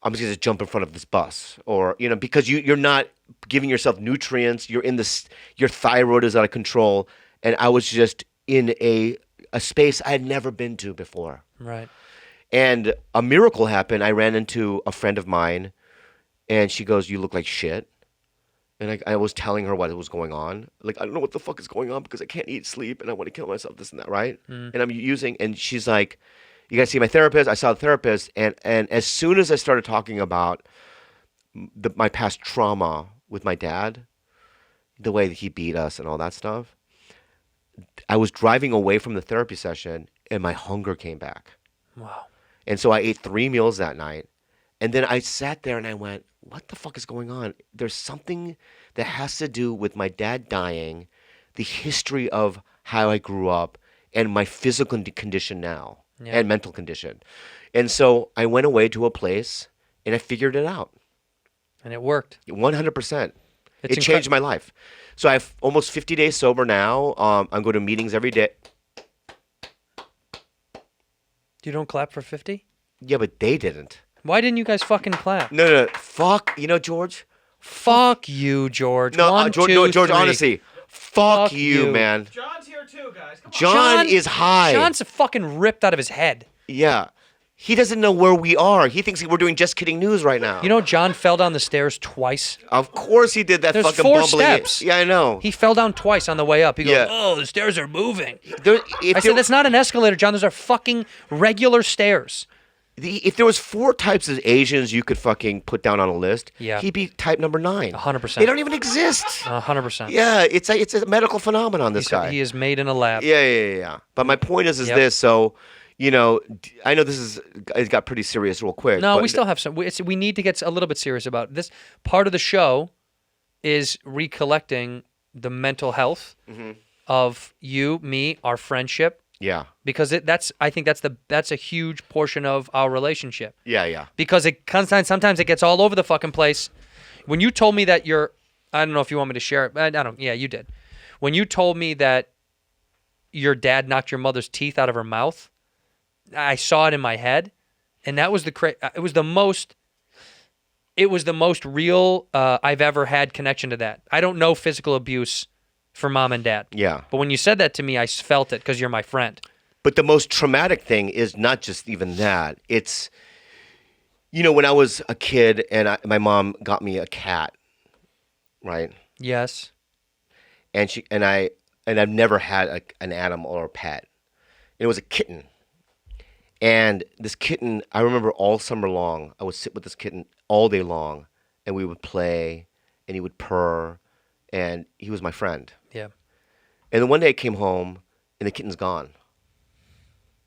Speaker 1: I'm just going to jump in front of this bus, or because you're not giving yourself nutrients. Your thyroid is out of control, and I was just in a space I had never been to before.
Speaker 2: Right.
Speaker 1: And a miracle happened. I ran into a friend of mine, and she goes, "You look like shit." And I was telling her what was going on. Like, I don't know what the fuck is going on because I can't eat, sleep, and I want to kill myself, this and that, right? And and she's like, "You got to see my therapist." I saw the therapist, and as soon as I started talking about my past trauma with my dad, the way that he beat us and all that stuff, I was driving away from the therapy session, and my hunger came back.
Speaker 2: Wow.
Speaker 1: And so I ate 3 meals that night. And then I sat there and I went, what the fuck is going on? There's something that has to do with my dad dying, the history of how I grew up, and my physical condition now, and mental condition. And so I went away to a place, and I figured it out.
Speaker 2: And it worked.
Speaker 1: 100%. It changed my life. So I have almost 50 days sober now. I'm going to meetings every day.
Speaker 2: You don't clap for 50?
Speaker 1: Yeah, but they didn't.
Speaker 2: Why didn't you guys fucking clap?
Speaker 1: No. Fuck. George?
Speaker 2: Fuck you, George.
Speaker 1: No,
Speaker 2: One,
Speaker 1: George,
Speaker 2: two,
Speaker 1: no, George,
Speaker 2: three.
Speaker 1: honestly. Fuck
Speaker 2: you.
Speaker 1: you, man.
Speaker 7: John's here too, guys. Come on.
Speaker 1: John is high.
Speaker 2: John's fucking ripped out of his head.
Speaker 1: Yeah. He doesn't know where we are. He thinks we're doing Just Kidding News right now.
Speaker 2: You know, John fell down the stairs twice.
Speaker 1: Of course he did that.
Speaker 2: There's
Speaker 1: fucking
Speaker 2: 4
Speaker 1: bumbling.
Speaker 2: steps.
Speaker 1: Yeah, I know.
Speaker 2: He fell down twice on the way up. He goes,
Speaker 1: Yeah.
Speaker 2: oh, the stairs are moving.
Speaker 1: I
Speaker 2: said, that's not an escalator, John. Those are fucking regular stairs.
Speaker 1: If there was 4 types of Asians you could fucking put down on a list,
Speaker 2: Yeah.
Speaker 1: he'd be type number 9.
Speaker 2: 100%.
Speaker 1: They don't even exist.
Speaker 2: 100%.
Speaker 1: Yeah, it's a medical phenomenon, this guy.
Speaker 2: He is made in a lab.
Speaker 1: Yeah. But my point is
Speaker 2: Yep.
Speaker 1: this. So, I know it got pretty serious real quick.
Speaker 2: No,
Speaker 1: but
Speaker 2: we still have some. We need to get a little bit serious about this. Part of the show is recollecting the mental health of you, me, our friendship.
Speaker 1: Yeah.
Speaker 2: Because I think that's a huge portion of our relationship.
Speaker 1: Yeah.
Speaker 2: Because sometimes it gets all over the fucking place. When you told me that I don't know if you want me to share it. I don't. Yeah, you did. When you told me that your dad knocked your mother's teeth out of her mouth, I saw it in my head, and that was it was the most real I've ever had connection to that. I don't know physical abuse for mom and dad.
Speaker 1: Yeah.
Speaker 2: But when you said that to me, I felt it because you're my friend.
Speaker 1: But the most traumatic thing is not just even that. It's, when I was a kid and my mom got me a cat, right?
Speaker 2: Yes.
Speaker 1: And I've never had an animal or a pet. It was a kitten. And this kitten, I remember all summer long, I would sit with this kitten all day long, and we would play, and he would purr, and he was my friend.
Speaker 2: Yeah.
Speaker 1: And then one day I came home, and the kitten's gone.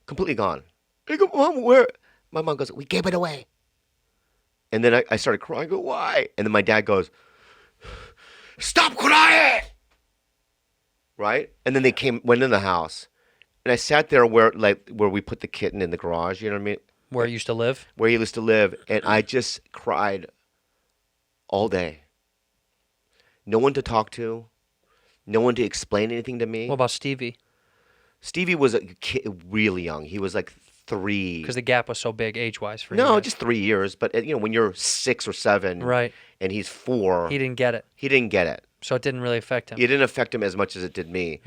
Speaker 1: Completely gone. I go, Mom, where? My mom goes, we gave it away. And then I started crying. I go, why? And then my dad goes, stop crying! Right? And then they went in the house. And I sat there where we put the kitten in the garage, you know what I mean?
Speaker 2: Where he used to live?
Speaker 1: Where he used to live. And I just cried all day. No one to talk to. No one to explain anything to me.
Speaker 2: What about Stevie?
Speaker 1: Stevie was a kid, really young. He was like 3.
Speaker 2: Because the gap was so big age-wise for you.
Speaker 1: No,
Speaker 2: guys.
Speaker 1: just 3 years. But, when you're 6 or 7
Speaker 2: right,
Speaker 1: and he's 4.
Speaker 2: he didn't get it.
Speaker 1: He didn't get it.
Speaker 2: So it didn't really affect him.
Speaker 1: It didn't affect him as much as it did me.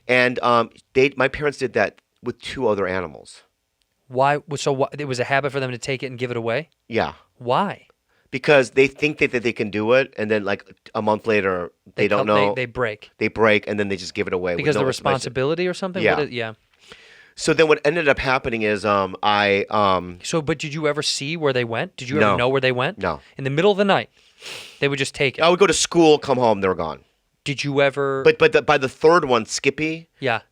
Speaker 1: And my parents did that with 2 other animals.
Speaker 2: Why? So it was a habit for them to take it and give it away?
Speaker 1: Yeah.
Speaker 2: Why?
Speaker 1: Because they think that they can do it, and then like a month later, they don't know.
Speaker 2: They break.
Speaker 1: They break, and then they just give it away.
Speaker 2: Because
Speaker 1: with
Speaker 2: the
Speaker 1: no
Speaker 2: responsibility or something?
Speaker 1: Yeah.
Speaker 2: Yeah.
Speaker 1: So then what ended up happening is
Speaker 2: But did you ever see where they went? Did you ever
Speaker 1: No.
Speaker 2: know where they went?
Speaker 1: No.
Speaker 2: In the middle of the night, they would just take it.
Speaker 1: I would go to school, come home, they were gone.
Speaker 2: Did you ever?
Speaker 1: But by the third one, Skippy,
Speaker 2: yeah,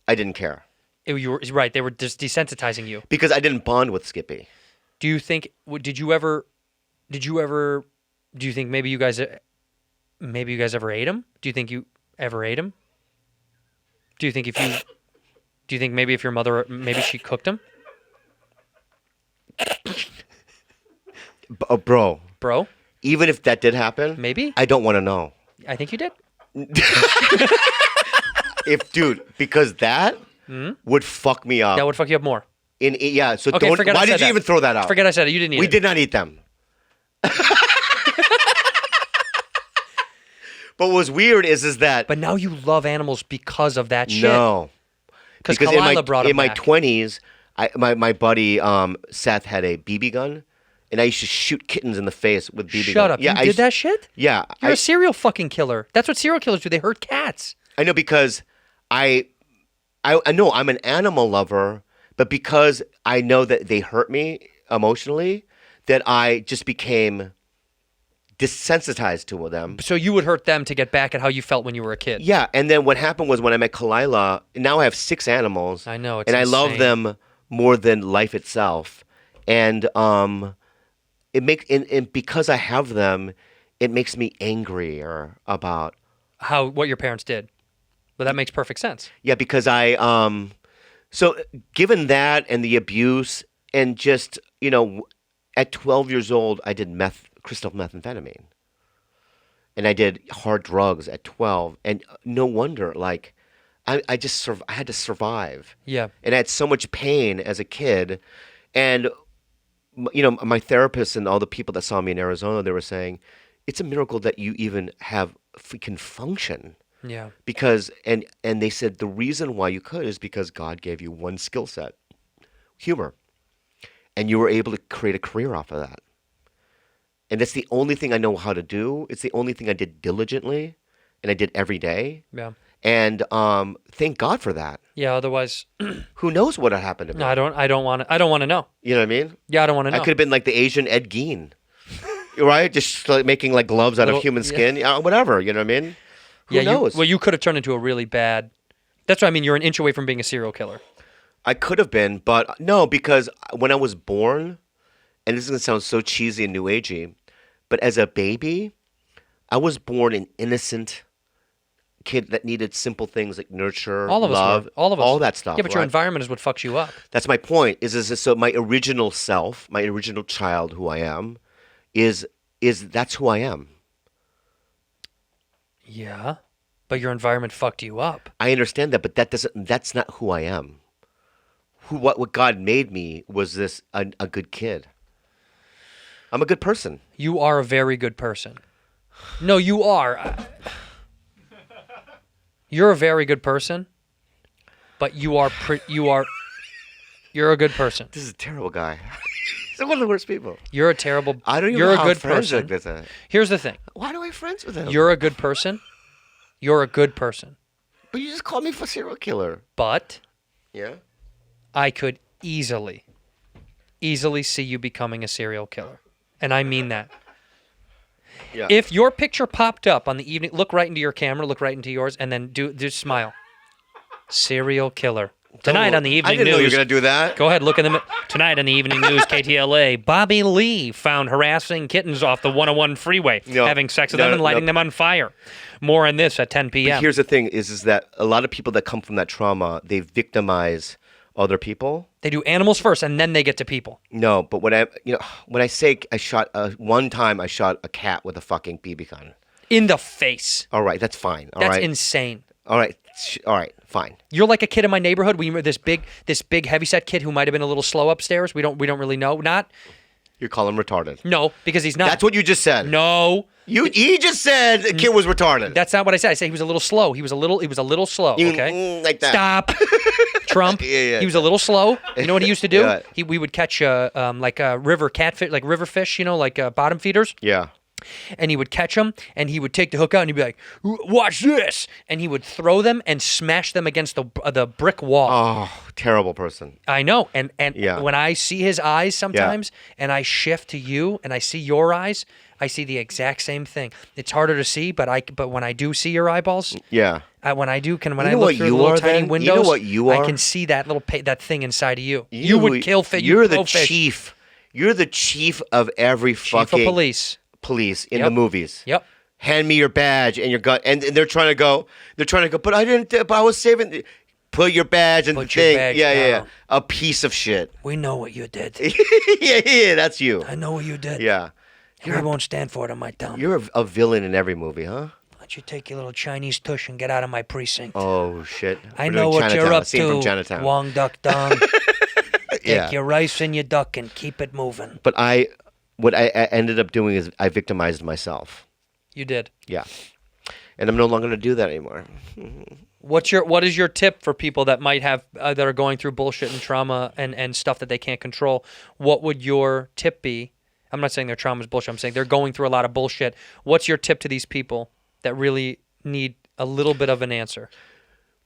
Speaker 1: I didn't care
Speaker 2: you were right. They were just desensitizing you.
Speaker 1: because I didn't bond with Skippy.
Speaker 2: Do you think? Did you ever? Do you think maybe you guys ever ate him? Do you think you ever ate him? Do you think maybe if your mother maybe she cooked him?
Speaker 1: Bro,
Speaker 2: Bro,
Speaker 1: even if that did happen,
Speaker 2: maybe
Speaker 1: I don't want to know.
Speaker 2: I think you did.
Speaker 1: Because that would fuck me up.
Speaker 2: That would fuck you up more.
Speaker 1: So
Speaker 2: Okay,
Speaker 1: don't.
Speaker 2: forget I
Speaker 1: Why
Speaker 2: said
Speaker 1: did you
Speaker 2: that.
Speaker 1: even throw that out?
Speaker 2: Forget I said it. You didn't eat
Speaker 1: We
Speaker 2: it.
Speaker 1: did not eat them. But what was weird is that
Speaker 2: But now you love animals because of that shit.
Speaker 1: no,
Speaker 2: because
Speaker 1: because
Speaker 2: Kalila brought him
Speaker 1: in my
Speaker 2: back.
Speaker 1: 20s, my buddy Seth had a BB gun, and I used to shoot kittens in the face with BB gun.
Speaker 2: Shut up.
Speaker 1: Yeah,
Speaker 2: You
Speaker 1: I
Speaker 2: did
Speaker 1: used-
Speaker 2: that shit?
Speaker 1: Yeah,
Speaker 2: You're a serial fucking killer. That's what serial killers do. They hurt cats.
Speaker 1: I know because I know I'm an animal lover, but because I know that they hurt me emotionally, that I just became desensitized to them.
Speaker 2: So you would hurt them to get back at how you felt when you were a kid.
Speaker 1: Yeah, and then what happened was when I met Kalila, now I have 6 animals.
Speaker 2: I know, it's
Speaker 1: and I love
Speaker 2: insane.
Speaker 1: them more than life itself. And and because I have them, it makes me angrier about
Speaker 2: What your parents did. But that makes perfect sense.
Speaker 1: Yeah, because so given that and the abuse and just, at 12 years old, I did crystal methamphetamine. And I did hard drugs at 12. And no wonder, I had to survive.
Speaker 2: Yeah.
Speaker 1: And I had so much pain as a kid. And, my therapist and all the people that saw me in Arizona, they were saying, it's a miracle that you even can function.
Speaker 2: Yeah.
Speaker 1: Because and they said the reason why you could is because God gave you one skill set, humor, and you were able to create a career off of that. And that's the only thing I know how to do. It's the only thing I did diligently, and I did every day.
Speaker 2: Yeah.
Speaker 1: And thank God for that.
Speaker 2: Yeah. Otherwise,
Speaker 1: Who knows what had happened to me?
Speaker 2: no, I don't want to know.
Speaker 1: You know what I mean?
Speaker 2: Yeah, I don't want to know.
Speaker 1: I could have been like the Asian Ed Gein, right? Just making gloves out of
Speaker 2: Little-
Speaker 1: human
Speaker 2: yeah.
Speaker 1: skin, whatever. You know what I mean? Who knows?
Speaker 2: You could have turned into a really bad. That's what I mean. You're an inch away from being a serial killer.
Speaker 1: I could have been, but no, because when I was born, and this is going to sound so cheesy and new agey, but as a baby, I was born an innocent kid that needed simple things like nurture,
Speaker 2: All of
Speaker 1: love,
Speaker 2: us. All of us.
Speaker 1: all that stuff.
Speaker 2: Yeah, but your
Speaker 1: right?
Speaker 2: environment is what fucks you up.
Speaker 1: That's my point. So my original self, my original child, who I am, is that's who I am.
Speaker 2: Yeah, but your environment fucked you up.
Speaker 1: I understand that, but that's not who I am. What God made me was a good kid. I'm a good person.
Speaker 2: You are a very good person. No, you are. You're a very good person, but you're a good person.
Speaker 1: This is a terrible guy. He's one of the worst people.
Speaker 2: You're a terrible.
Speaker 1: I don't even
Speaker 2: You're
Speaker 1: know
Speaker 2: a
Speaker 1: how
Speaker 2: good
Speaker 1: friends
Speaker 2: person.
Speaker 1: like this.
Speaker 2: Here's the thing.
Speaker 1: Why do I have friends with him?
Speaker 2: You're a good person. You're a good person.
Speaker 1: But you just called me a serial killer.
Speaker 2: But
Speaker 1: Yeah.
Speaker 2: I could easily see you becoming a serial killer. And I mean that.
Speaker 1: Yeah.
Speaker 2: If your picture popped up on the evening, look right into your camera, look right into yours, and then just smile. Serial killer. Tonight on the evening
Speaker 1: I didn't know you were
Speaker 2: news.
Speaker 1: gonna do that.
Speaker 2: Go ahead, look in the tonight on the evening news. KTLA. Bobby Lee found harassing kittens off the 101 freeway,
Speaker 1: No.
Speaker 2: having sex with
Speaker 1: No,
Speaker 2: them and
Speaker 1: no,
Speaker 2: lighting
Speaker 1: no.
Speaker 2: them on fire. More on this at 10 p.m.
Speaker 1: Here's the thing: is that a lot of people that come from that trauma, they victimize other people.
Speaker 2: They do animals first, and then they get to people.
Speaker 1: No, but when I say I shot one time, I shot a cat with a fucking BB gun.
Speaker 2: In the face.
Speaker 1: All right, that's fine. All
Speaker 2: That's
Speaker 1: right,
Speaker 2: insane.
Speaker 1: all right, all right, fine.
Speaker 2: You're like a kid in my neighborhood. We this big heavyset kid who might have been a little slow upstairs. We don't really know.
Speaker 1: You call him retarded.
Speaker 2: No, because he's not.
Speaker 1: That's what you just said.
Speaker 2: No,
Speaker 1: He just said the kid was retarded.
Speaker 2: that's not what I said. I said he was a little slow. He was a little slow.
Speaker 1: You-
Speaker 2: Okay,
Speaker 1: like that.
Speaker 2: Stop, Trump.
Speaker 1: Yeah.
Speaker 2: He was a little slow. You know what he used to do?
Speaker 1: Yeah.
Speaker 2: We would catch like river catfish, like river fish. Like bottom feeders.
Speaker 1: Yeah.
Speaker 2: and he would catch them, and he would take the hook out, and he'd be like, "Watch this!" And he would throw them and smash them against the brick wall.
Speaker 1: Oh, terrible person.
Speaker 2: I know, and
Speaker 1: Yeah.
Speaker 2: when I see his eyes sometimes, and I shift to you, and I see your eyes, I see the exact same thing. It's harder to see, but when I do see your eyeballs,
Speaker 1: Yeah.
Speaker 2: when I look
Speaker 1: know
Speaker 2: through
Speaker 1: what
Speaker 2: the
Speaker 1: you
Speaker 2: little
Speaker 1: are,
Speaker 2: tiny
Speaker 1: then?
Speaker 2: windows,
Speaker 1: You know what you
Speaker 2: I
Speaker 1: are?
Speaker 2: can see that little that thing inside of you.
Speaker 1: You
Speaker 2: You would
Speaker 1: know,
Speaker 2: kill fish.
Speaker 1: You're the
Speaker 2: fish.
Speaker 1: chief. You're the chief of every
Speaker 2: Chief
Speaker 1: fucking
Speaker 2: of police.
Speaker 1: in
Speaker 2: Yep.
Speaker 1: the movies.
Speaker 2: Yep.
Speaker 1: Hand me your badge and your gun, and they're trying to go. But I didn't. But I was saving. Put your badge and
Speaker 2: Put
Speaker 1: the
Speaker 2: your
Speaker 1: thing.
Speaker 2: badge
Speaker 1: Yeah.
Speaker 2: down.
Speaker 1: A piece of shit.
Speaker 2: We know what you did.
Speaker 1: yeah. That's you.
Speaker 2: I know what you did.
Speaker 1: Yeah.
Speaker 2: I won't stand for it on my tongue.
Speaker 1: You're a villain in every movie, huh?
Speaker 2: Why don't you take your little Chinese tush and get out of my precinct?
Speaker 1: Oh shit.
Speaker 2: I
Speaker 1: We're
Speaker 2: know
Speaker 1: doing
Speaker 2: what you're
Speaker 1: Chinatown.
Speaker 2: up
Speaker 1: Scene from
Speaker 2: to,
Speaker 1: Chinatown.
Speaker 2: Wong Duck Dong.
Speaker 1: Yeah.
Speaker 2: Take your rice and your duck and keep it moving.
Speaker 1: But what I ended up doing is I victimized myself.
Speaker 2: You did.
Speaker 1: Yeah. And I'm no longer going to do that anymore.
Speaker 2: What is your tip for people that might have that are going through bullshit and trauma and stuff that they can't control? What would your tip be? I'm not saying their trauma is bullshit. I'm saying they're going through a lot of bullshit. What's your tip to these people that really need a little bit of an answer?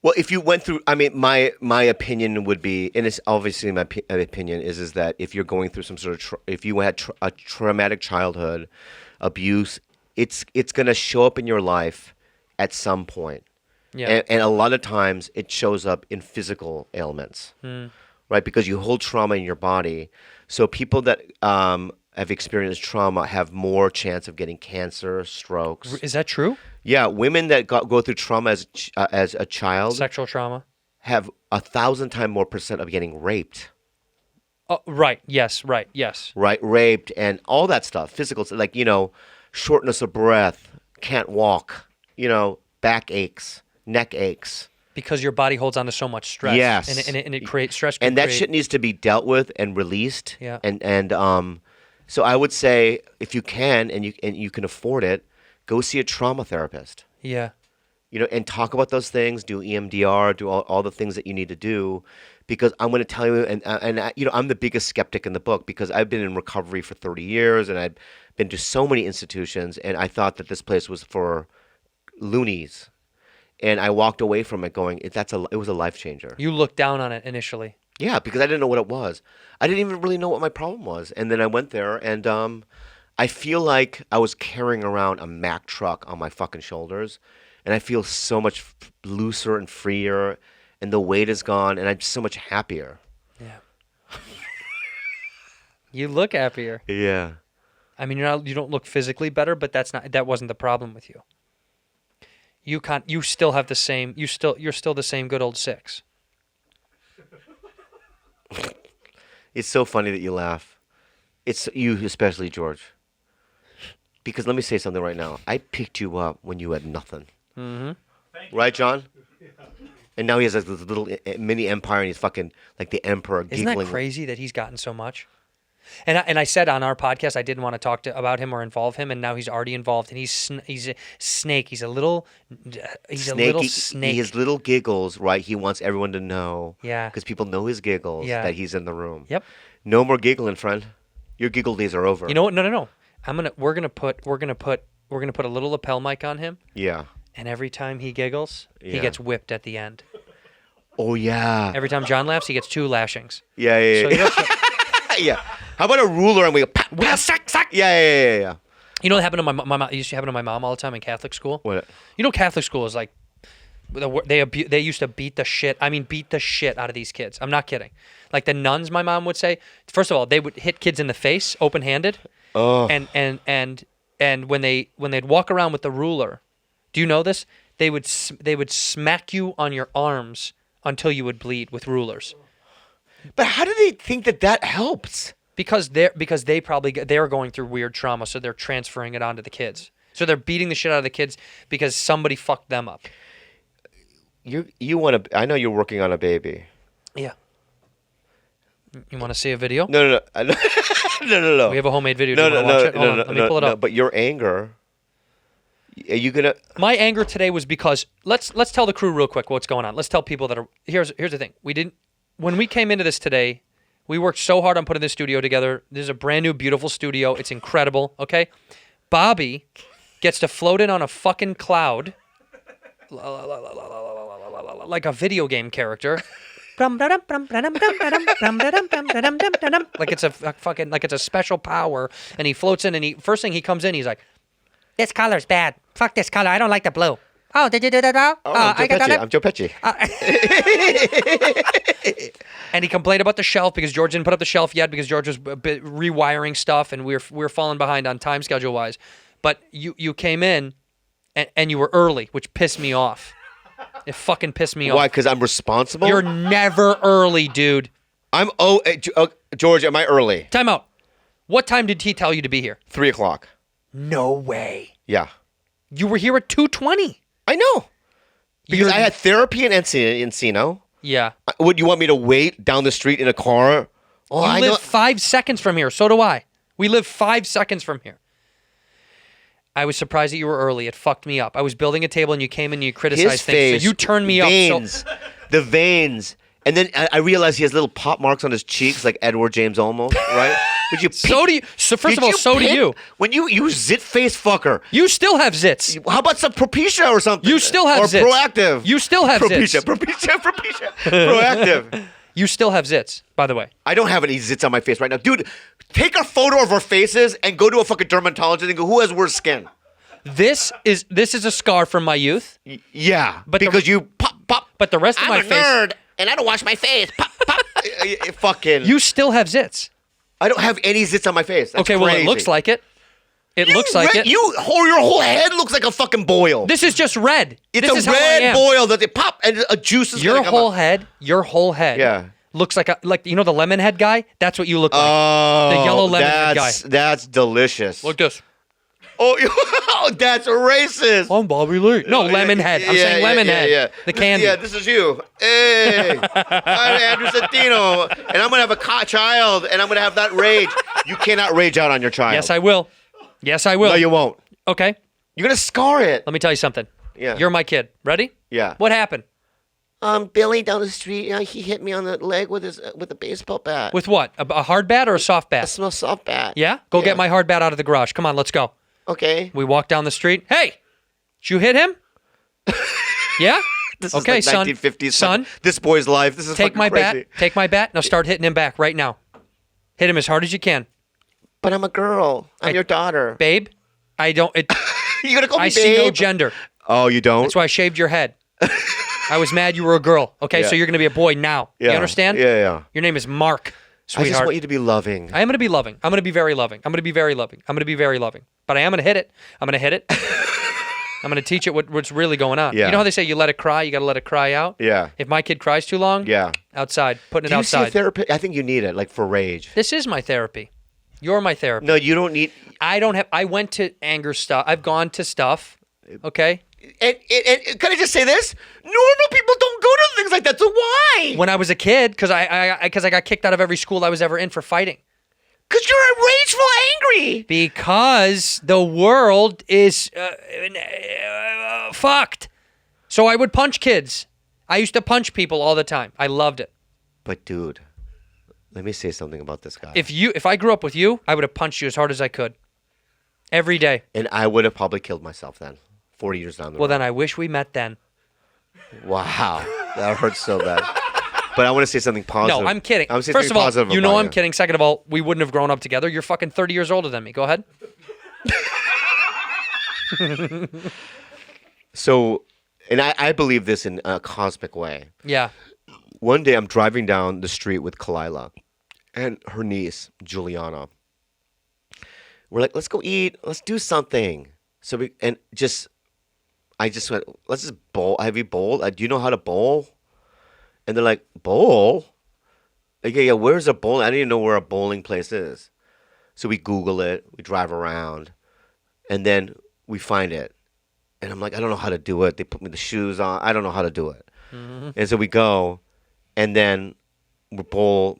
Speaker 1: Well, if you went through, I mean, my opinion would be, and it's obviously my opinion is that if you're going through some sort of, if you had a traumatic childhood, abuse, it's going to show up in your life at some point.
Speaker 2: Yeah.
Speaker 1: And a lot of times it shows up in physical ailments, right? Because you hold trauma in your body. So people that have experienced trauma have more chance of getting cancer, strokes.
Speaker 2: Is that true?
Speaker 1: Yeah, women that go through trauma as a child
Speaker 2: Sexual trauma?
Speaker 1: have 1,000 times more percent of getting raped.
Speaker 2: Oh, right. Yes. Right. Yes.
Speaker 1: Right, raped and all that stuff, physical, like, shortness of breath, can't walk, back aches, neck aches.
Speaker 2: Because your body holds on to so much stress.
Speaker 1: Yes.
Speaker 2: And it creates stress.
Speaker 1: And that shit needs to be dealt with and released.
Speaker 2: Yeah.
Speaker 1: And so I would say if you can and you can afford it, go see a trauma therapist.
Speaker 2: Yeah.
Speaker 1: And talk about those things, do EMDR, do all the things that you need to do, because I'm going to tell you, and I'm the biggest skeptic in the book because I've been in recovery for 30 years and I've been to so many institutions, and I thought that this place was for loonies, and I walked away from it going, it was a life changer.
Speaker 2: You looked down on it initially.
Speaker 1: Yeah, because I didn't know what it was. I didn't even really know what my problem was, and then I went there, and I feel like I was carrying around a Mack truck on my fucking shoulders, and I feel so much looser and freer, and the weight is gone, and I'm just so much happier.
Speaker 2: Yeah. You look happier.
Speaker 1: Yeah.
Speaker 2: I mean, you don't look physically better, but that wasn't the problem with you. You still have the same. You're still the same good old 6.
Speaker 1: It's so funny that you laugh. It's you especially, George. Because let me say something right now. I picked you up when you had nothing. Mm-hmm. Right, John? And now he has this little mini empire, and he's fucking like the emperor.
Speaker 2: Isn't that crazy that he's gotten so much? And I said on our podcast I didn't want to talk about him or involve him, and now he's already involved, and he's a snake. He's a little snake.
Speaker 1: His little giggles, right? He wants everyone to know.
Speaker 2: Yeah.
Speaker 1: Because people know his giggles.
Speaker 2: Yeah.
Speaker 1: That he's in the room.
Speaker 2: Yep.
Speaker 1: No more giggling, friend. Your giggle days are over.
Speaker 2: You know what? No. We're gonna put a little lapel mic on him.
Speaker 1: Yeah.
Speaker 2: And every time he giggles, he
Speaker 1: Yeah.
Speaker 2: gets whipped at the end.
Speaker 1: Oh yeah.
Speaker 2: Every time John laughs, he gets 2 lashings.
Speaker 1: Yeah.
Speaker 2: So you know,
Speaker 1: Yeah. How about a ruler and we go pop, pop.
Speaker 2: sack.
Speaker 1: Yeah.
Speaker 2: You know what happened to my mom? It used to happen to my mom all the time in Catholic school.
Speaker 1: What?
Speaker 2: You know, Catholic school is like they used to beat the shit. I mean, beat the shit out of these kids. I'm not kidding. Like the nuns, my mom would say. First of all, they would hit kids in the face, open-handed.
Speaker 1: Oh.
Speaker 2: And when they'd walk around with the ruler, do you know this? They would smack you on your arms until you would bleed with rulers.
Speaker 1: But how do they think that helps?
Speaker 2: Because they're going through weird trauma, so they're transferring it onto the kids. So they're beating the shit out of the kids because somebody fucked them up.
Speaker 1: You want to? I know you're working on a baby.
Speaker 2: Yeah. You want to see a video?
Speaker 1: No. No.
Speaker 2: We have a homemade video. Do you want to watch it? Hold on, let me pull it up.
Speaker 1: But your anger. Are you gonna?
Speaker 2: My anger today was because let's tell the crew real quick what's going on. Let's tell people that are here's the thing. When we came into this today, we worked so hard on putting this studio together. This is a brand new, beautiful studio. It's incredible. Okay, Bobby gets to float in on a fucking cloud like a video game character. Like it's a fucking like it's a special power, and he floats in, and he first thing he comes in, he's like, "This color's bad. Fuck this color. I don't like the blue." Oh, did you do that now?
Speaker 1: Oh, I'm Joe Pesci.
Speaker 2: And he complained about the shelf because George didn't put up the shelf yet because George was a bit rewiring stuff, and we were falling behind on time schedule wise. But you came in, and you were early, which pissed me off. It fucking pissed me off.
Speaker 1: Why? Because I'm responsible?
Speaker 2: You're never early, dude.
Speaker 1: George, am I early?
Speaker 2: Time out. What time did he tell you to be here?
Speaker 1: 3 o'clock.
Speaker 2: No way.
Speaker 1: Yeah.
Speaker 2: You were here at 2:20.
Speaker 1: I know. Because I had therapy in Encino.
Speaker 2: Yeah.
Speaker 1: Would you want me to wait down the street in a car? Oh,
Speaker 2: You live 5 seconds from here. So do I. We live 5 seconds from here. I was surprised that you were early. It fucked me up. I was building a table and you came in and you criticized
Speaker 1: His
Speaker 2: things.
Speaker 1: face,
Speaker 2: So you turned me
Speaker 1: veins,
Speaker 2: up.
Speaker 1: the veins. And then I realized he has little pop marks on his cheeks like Edward James Olmos, right? Would you
Speaker 2: So do you. So first of all, so do you.
Speaker 1: When you zit-face fucker.
Speaker 2: You still have zits.
Speaker 1: How about some Propecia or something?
Speaker 2: You still have
Speaker 1: or
Speaker 2: zits.
Speaker 1: Proactive.
Speaker 2: You still have
Speaker 1: Propecia,
Speaker 2: zits.
Speaker 1: Propecia. Proactive.
Speaker 2: You still have zits, by the way.
Speaker 1: I don't have any zits on my face right now. Dude, take a photo of our faces and go to a fucking dermatologist and go, who has worse skin?
Speaker 2: This is a scar from my youth.
Speaker 1: Yeah,
Speaker 2: But
Speaker 1: because you pop.
Speaker 2: But the rest of
Speaker 1: I'm
Speaker 2: my
Speaker 1: a
Speaker 2: face.
Speaker 1: nerd, and I don't wash my face. Pop. Fucking.
Speaker 2: You still have zits.
Speaker 1: I don't have any zits on my face. That's
Speaker 2: Okay, well, it
Speaker 1: crazy.
Speaker 2: looks like it. It looks like it.
Speaker 1: Your whole head looks like a fucking boil.
Speaker 2: This is just red.
Speaker 1: It's
Speaker 2: this
Speaker 1: a
Speaker 2: is how I
Speaker 1: red
Speaker 2: am.
Speaker 1: boil that they pop and a juice is
Speaker 2: Your
Speaker 1: gonna come
Speaker 2: whole
Speaker 1: out.
Speaker 2: head. Your whole head.
Speaker 1: Yeah.
Speaker 2: Looks like you know the lemon head guy. That's what you look like.
Speaker 1: Oh,
Speaker 2: The yellow lemon head guy.
Speaker 1: That's delicious.
Speaker 2: Look this.
Speaker 1: Oh, that's racist.
Speaker 2: I'm Bobby Lee. No, lemon head. I'm saying lemon head.
Speaker 1: Yeah.
Speaker 2: The candy.
Speaker 1: This is you. Hey, I'm Andrew Santino, and I'm gonna have a child, and I'm gonna have that rage. You cannot rage out on your child.
Speaker 2: Yes, I will. Yes, I will.
Speaker 1: No, you won't.
Speaker 2: Okay.
Speaker 1: You're gonna scar it.
Speaker 2: Let me tell you something.
Speaker 1: Yeah.
Speaker 2: You're my kid. Ready?
Speaker 1: Yeah.
Speaker 2: What happened?
Speaker 1: Billy down the street, he hit me on the leg with a baseball bat.
Speaker 2: With what? A hard bat or a soft bat?
Speaker 1: a small soft bat.
Speaker 2: Yeah? Go get my hard bat out of the garage. Come on, let's go.
Speaker 1: Okay.
Speaker 2: We walk down the street. Hey, did you hit him? Yeah?
Speaker 1: This
Speaker 2: Okay,
Speaker 1: is like
Speaker 2: son.
Speaker 1: 1950s.
Speaker 2: Son.
Speaker 1: This boy's life. This is
Speaker 2: Take
Speaker 1: fucking
Speaker 2: my
Speaker 1: crazy.
Speaker 2: bat. Take my bat. Now start hitting him back right now. Hit him as hard as you can.
Speaker 1: But I'm a girl. I'm your daughter.
Speaker 2: Babe, I don't.
Speaker 1: You gonna call me
Speaker 2: I
Speaker 1: babe?
Speaker 2: see no gender.
Speaker 1: Oh, you don't?
Speaker 2: That's why I shaved your head. I was mad you were a girl. Okay,
Speaker 1: Yeah.
Speaker 2: so you're going to be a boy now.
Speaker 1: Yeah.
Speaker 2: You understand?
Speaker 1: Yeah.
Speaker 2: Your name is Mark,
Speaker 1: I
Speaker 2: sweetheart.
Speaker 1: just want you to be loving.
Speaker 2: I am going to be loving. I'm going to be very loving. I'm going to be very loving. I'm going to be very loving. But I am going to hit it. I'm going to hit it. I'm going to teach it what's really going on.
Speaker 1: Yeah.
Speaker 2: You know how they say you let it cry, you got to let it cry out?
Speaker 1: Yeah.
Speaker 2: If my kid cries too long,
Speaker 1: Yeah.
Speaker 2: outside, putting it
Speaker 1: Do you see a
Speaker 2: outside.
Speaker 1: therapist? I think you need it, like for rage.
Speaker 2: This is my therapy. You're my therapy.
Speaker 1: No, you don't need.
Speaker 2: I went to anger stuff. I've gone to stuff. Okay?
Speaker 1: And can I just say this? Normal people don't go to things like that. So why?
Speaker 2: When I was a kid, because I got kicked out of every school I was ever in for fighting.
Speaker 1: Because you're a rageful, angry.
Speaker 2: Because the world is fucked. So I would punch kids. I used to punch people all the time. I loved it.
Speaker 1: But dude, let me say something about this guy.
Speaker 2: If I grew up with you, I would have punched you as hard as I could. Every day.
Speaker 1: And I would have probably killed myself then. 40 years down the road.
Speaker 2: Well, then I wish we met then.
Speaker 1: Wow, that hurts so bad. But I want to say something positive.
Speaker 2: No, I'm kidding.
Speaker 1: I'm saying
Speaker 2: First
Speaker 1: something
Speaker 2: of all,
Speaker 1: positive
Speaker 2: you know
Speaker 1: about
Speaker 2: I'm kidding. Second of all, we wouldn't have grown up together. You're fucking 30 years older than me. Go ahead.
Speaker 1: So, and I believe this in a cosmic way.
Speaker 2: Yeah.
Speaker 1: One day I'm driving down the street with Kalila and her niece, Juliana. We're like, let's go eat. Let's do something. So I just went, let's just bowl. Have you bowled? Do you know how to bowl? And they're like, bowl? Like, yeah, where's a bowl? I didn't even know where a bowling place is. So we Google it. We drive around. And then we find it. And I'm like, I don't know how to do it. They put me the shoes on. I don't know how to do it. Mm-hmm. And so we go. And then we bowl.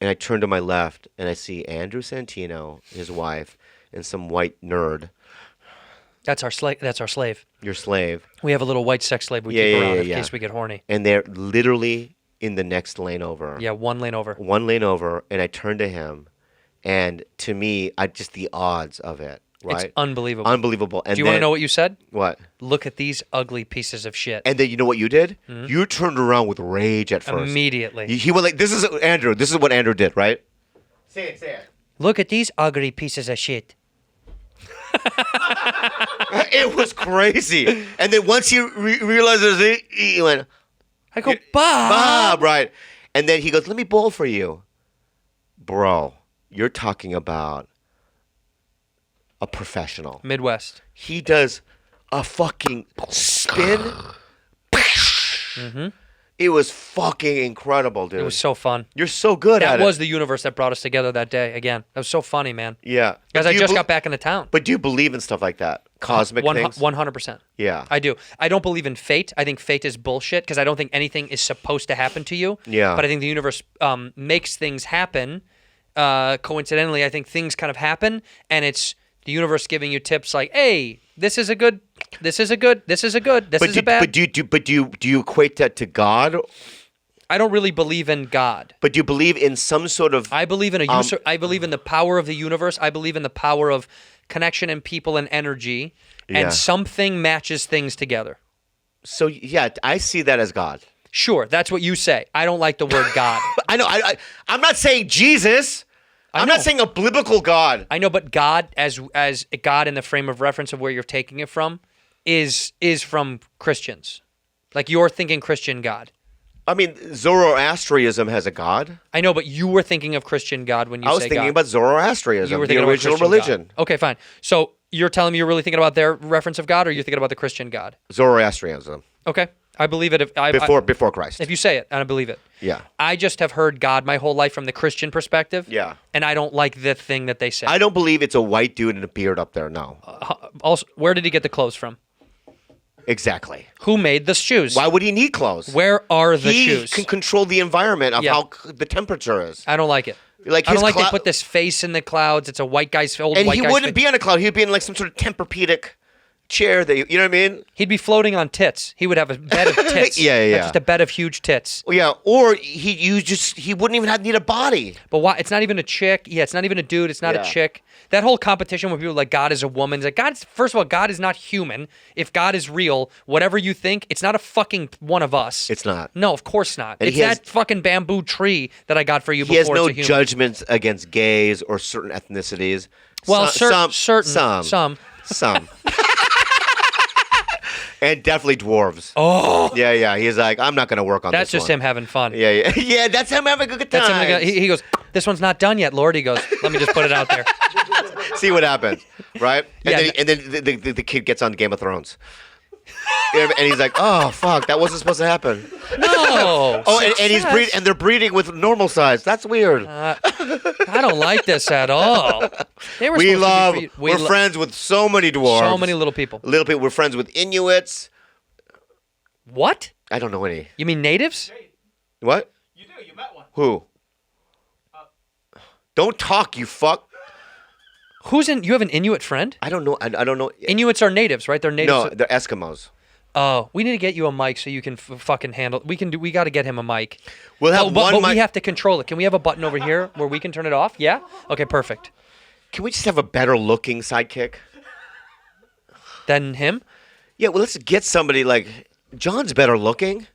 Speaker 1: And I turn to my left. And I see Andrew Santino, his wife, and some white nerd.
Speaker 2: That's our slave.
Speaker 1: Your slave.
Speaker 2: We have a little white sex slave we keep around in case we get horny.
Speaker 1: And they're literally in the next lane over.
Speaker 2: Yeah, one lane over.
Speaker 1: One lane over, and I turn to him, and to me, just the odds of it right?
Speaker 2: It's unbelievable.
Speaker 1: Unbelievable. And
Speaker 2: Do you want to know what you said?
Speaker 1: What?
Speaker 2: Look at these ugly pieces of shit.
Speaker 1: And then you know what you did? You turned around with rage at first.
Speaker 2: Immediately.
Speaker 1: He went like, this is Andrew. This is what Andrew did, right? Say it.
Speaker 2: Look at these ugly pieces of shit.
Speaker 1: It was crazy. And then once he realized it was it, he went,
Speaker 2: I go, Bob.
Speaker 1: right. And then he goes, let me bowl for you. Bro, you're talking about a professional.
Speaker 2: Midwest.
Speaker 1: He does a fucking spin. It was fucking incredible, dude.
Speaker 2: It was so fun.
Speaker 1: You're so good at it.
Speaker 2: That was the universe that brought us together that day. Again, that was so funny, man.
Speaker 1: Yeah.
Speaker 2: Guys, I just got back into town.
Speaker 1: But do you believe in stuff like that? Cosmic things?
Speaker 2: 100%.
Speaker 1: Yeah.
Speaker 2: I do. I don't believe in fate. I think fate is bullshit because I don't think anything is supposed to happen to you.
Speaker 1: Yeah.
Speaker 2: But I think the universe makes things happen. Coincidentally, I think things kind of happen, and it's the universe giving you tips like, hey, this is a good, this is a good, this is a good, this is a bad.
Speaker 1: But do you equate that to God?
Speaker 2: I don't really believe in God.
Speaker 1: But do you believe in some sort of...
Speaker 2: I believe in I believe in the power of the universe. I believe in the power of connection and people and energy,
Speaker 1: Yeah.
Speaker 2: and something matches things together.
Speaker 1: So, yeah, I see that as God.
Speaker 2: Sure, that's what you say. I don't like the word God.
Speaker 1: I know. I'm not saying Jesus. I'm
Speaker 2: know.
Speaker 1: not saying a biblical God.
Speaker 2: I know, but God, as God in the frame of reference of where you're taking it from, is from Christians. Like you're thinking Christian God.
Speaker 1: I mean, Zoroastrianism has a God.
Speaker 2: I know, but you were thinking of Christian God when you say God.
Speaker 1: I was thinking about Zoroastrianism,
Speaker 2: You were
Speaker 1: the
Speaker 2: thinking about
Speaker 1: original
Speaker 2: Christian
Speaker 1: religion.
Speaker 2: God. Okay, fine. So you're telling me you're really thinking about their reference of God, or you're thinking about the Christian God?
Speaker 1: Zoroastrianism.
Speaker 2: Okay, I believe it.
Speaker 1: Before Christ.
Speaker 2: If you say it, and I believe it.
Speaker 1: Yeah.
Speaker 2: I just have heard God my whole life from the Christian perspective.
Speaker 1: Yeah.
Speaker 2: And I don't like the thing that they say.
Speaker 1: I don't believe it's a white dude in a beard up there, no.
Speaker 2: Also, where did he get the clothes from?
Speaker 1: Exactly.
Speaker 2: Who made the shoes?
Speaker 1: Why would he need clothes?
Speaker 2: Where are the
Speaker 1: he
Speaker 2: shoes?
Speaker 1: can control the environment of
Speaker 2: Yeah.
Speaker 1: how the temperature is.
Speaker 2: I don't like it.
Speaker 1: Like
Speaker 2: I don't
Speaker 1: his
Speaker 2: like they
Speaker 1: clou-
Speaker 2: put this face in the clouds. It's a white guy's old
Speaker 1: And
Speaker 2: white
Speaker 1: he
Speaker 2: guy's
Speaker 1: wouldn't
Speaker 2: face.
Speaker 1: be on a cloud. He'd be in like some sort of Tempur-Pedic chair that you know what I mean?
Speaker 2: He'd be floating on tits. He would have a bed of tits.
Speaker 1: Yeah.
Speaker 2: Like just a bed of huge tits.
Speaker 1: Well, yeah, or he wouldn't even need a body.
Speaker 2: But why? It's not even a chick. Yeah, it's not even a dude. It's not
Speaker 1: Yeah.
Speaker 2: a chick. That whole competition where people are like God is a woman. It's like first of all, God is not human. If God is real, whatever you think, it's not a fucking one of us.
Speaker 1: It's not.
Speaker 2: No, of course not.
Speaker 1: And
Speaker 2: It's
Speaker 1: he has-
Speaker 2: that fucking bamboo tree that I got for you
Speaker 1: He
Speaker 2: before
Speaker 1: has no
Speaker 2: it's a human.
Speaker 1: judgments against gays or certain ethnicities.
Speaker 2: Well,
Speaker 1: Some.
Speaker 2: some.
Speaker 1: And definitely dwarves.
Speaker 2: Oh,
Speaker 1: Yeah. He's like, I'm not going to work on
Speaker 2: that's
Speaker 1: this
Speaker 2: just
Speaker 1: one.
Speaker 2: him having fun.
Speaker 1: Yeah. Yeah, that's him having a good time.
Speaker 2: That's him. He goes, this one's not done yet, Lord. He goes, let me just put it out there.
Speaker 1: See what happens, right? And
Speaker 2: Yeah,
Speaker 1: then the kid gets on Game of Thrones. And he's like, oh, fuck, that wasn't supposed to happen.
Speaker 2: No.
Speaker 1: Oh, and he's they're breeding with normal size. That's weird.
Speaker 2: I don't like this at all. They were supposed to be
Speaker 1: We're friends with so many dwarves.
Speaker 2: so many little people.
Speaker 1: Little people. We're friends with Inuits.
Speaker 2: What?
Speaker 1: I don't know any.
Speaker 2: You mean natives?
Speaker 1: What?
Speaker 7: You do. You met one.
Speaker 1: Who? Don't talk, you fuck.
Speaker 2: You have an Inuit friend?
Speaker 1: I don't know. I don't know.
Speaker 2: Inuits are natives, right? They're natives.
Speaker 1: No, they're Eskimos.
Speaker 2: Oh, we need to get you a mic so you can fucking handle. We got to get him a mic.
Speaker 1: We'll have
Speaker 2: but
Speaker 1: mic.
Speaker 2: we have to control it. Can we have a button over here where we can turn it off? Yeah. Okay, perfect.
Speaker 1: Can we just have a better looking sidekick?
Speaker 2: Then him.
Speaker 1: Yeah. Well, let's get somebody like John's better looking.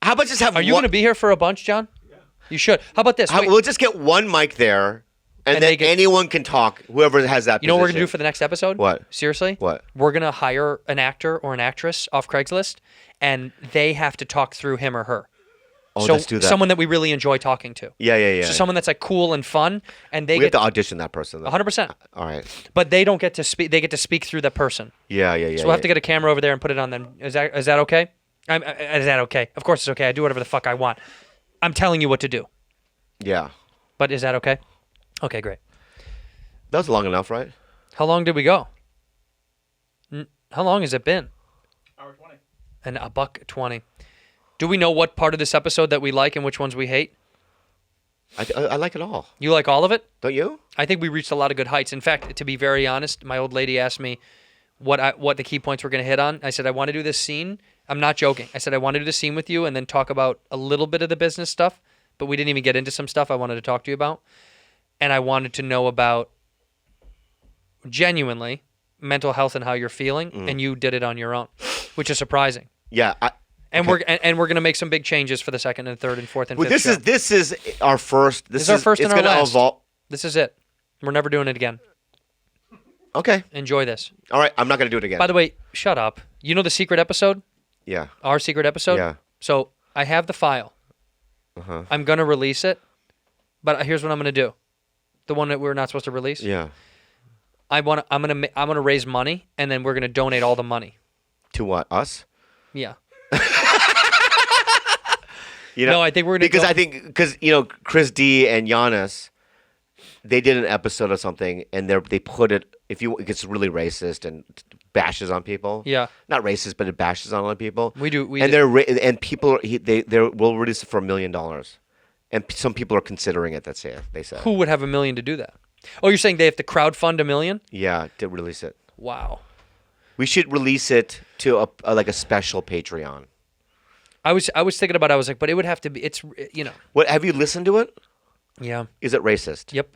Speaker 1: How about just have?
Speaker 2: Are you going to be here for a bunch, John? Yeah. You should. How about this? Wait.
Speaker 1: We'll just get one mic there, and then anyone can talk. Whoever has that.
Speaker 2: You know what we're
Speaker 1: position.
Speaker 2: gonna do for the next episode?
Speaker 1: What?
Speaker 2: Seriously?
Speaker 1: What?
Speaker 2: We're gonna hire an actor or an actress off Craigslist, and they have to talk through him or her.
Speaker 1: Oh,
Speaker 2: so
Speaker 1: let's do that.
Speaker 2: Someone that we really enjoy talking to.
Speaker 1: Yeah.
Speaker 2: So someone that's like cool and fun, and they
Speaker 1: we have
Speaker 2: get
Speaker 1: to audition that person.
Speaker 2: 100%.
Speaker 1: All right.
Speaker 2: But they don't get to speak. They get to speak through the person.
Speaker 1: Yeah.
Speaker 2: So we'll have to get a camera over there and put it on them. Is that okay? Is that okay? Of course it's okay. I do whatever the fuck I want. I'm telling you what to do.
Speaker 1: Yeah.
Speaker 2: But is that okay? Okay, great.
Speaker 1: That was long enough, right?
Speaker 2: How long did we go? How long has it been?
Speaker 7: Hour 20.
Speaker 2: And $1.20. Do we know what part of this episode that we like and which ones we hate?
Speaker 1: I like it all.
Speaker 2: You like all of it?
Speaker 1: Don't you?
Speaker 2: I think we reached a lot of good heights. In fact, to be very honest, my old lady asked me what the key points we're going to hit on. I said, I want to do this scene. I'm not joking. I said, I want to do the scene with you and then talk about a little bit of the business stuff, but we didn't even get into some stuff I wanted to talk to you about. And I wanted to know about genuinely mental health and how you're feeling, and you did it on your own, which is surprising.
Speaker 1: Yeah.
Speaker 2: And we're gonna make some big changes for the second and third and fourth and
Speaker 1: Well,
Speaker 2: fifth show.
Speaker 1: this is our first.
Speaker 2: This is our first and
Speaker 1: it's
Speaker 2: our
Speaker 1: gonna
Speaker 2: last.
Speaker 1: evol-
Speaker 2: This is it. We're never doing it again.
Speaker 1: Okay.
Speaker 2: Enjoy this.
Speaker 1: All right. I'm not gonna do it again.
Speaker 2: By the way, shut up. You know the secret episode?
Speaker 1: Yeah.
Speaker 2: Our secret episode?
Speaker 1: Yeah.
Speaker 2: So I have the file. I'm gonna release it, but here's what I'm gonna do. The one that we're not supposed to release.
Speaker 1: Yeah.
Speaker 2: I'm gonna raise money, and then we're gonna donate all the money.
Speaker 1: To what? Us?
Speaker 2: Yeah.
Speaker 1: You know,
Speaker 2: No, I think we're gonna
Speaker 1: because Chris D and Giannis, they did an episode of something and they put it it gets really racist and bashes on people.
Speaker 2: Yeah.
Speaker 1: Not racist, but it bashes on other people.
Speaker 2: We do.
Speaker 1: And people they will release it for $1 million, and some people are considering it. That's it. They said.
Speaker 2: Who would have $1 million to do that? Oh, you're saying they have to crowdfund $1 million?
Speaker 1: Yeah, to release it.
Speaker 2: Wow.
Speaker 1: We should release it to a special Patreon.
Speaker 2: I was thinking about it. I was like, but it would have to be. It's
Speaker 1: What have you listened to it?
Speaker 2: Yeah.
Speaker 1: Is it racist?
Speaker 2: Yep.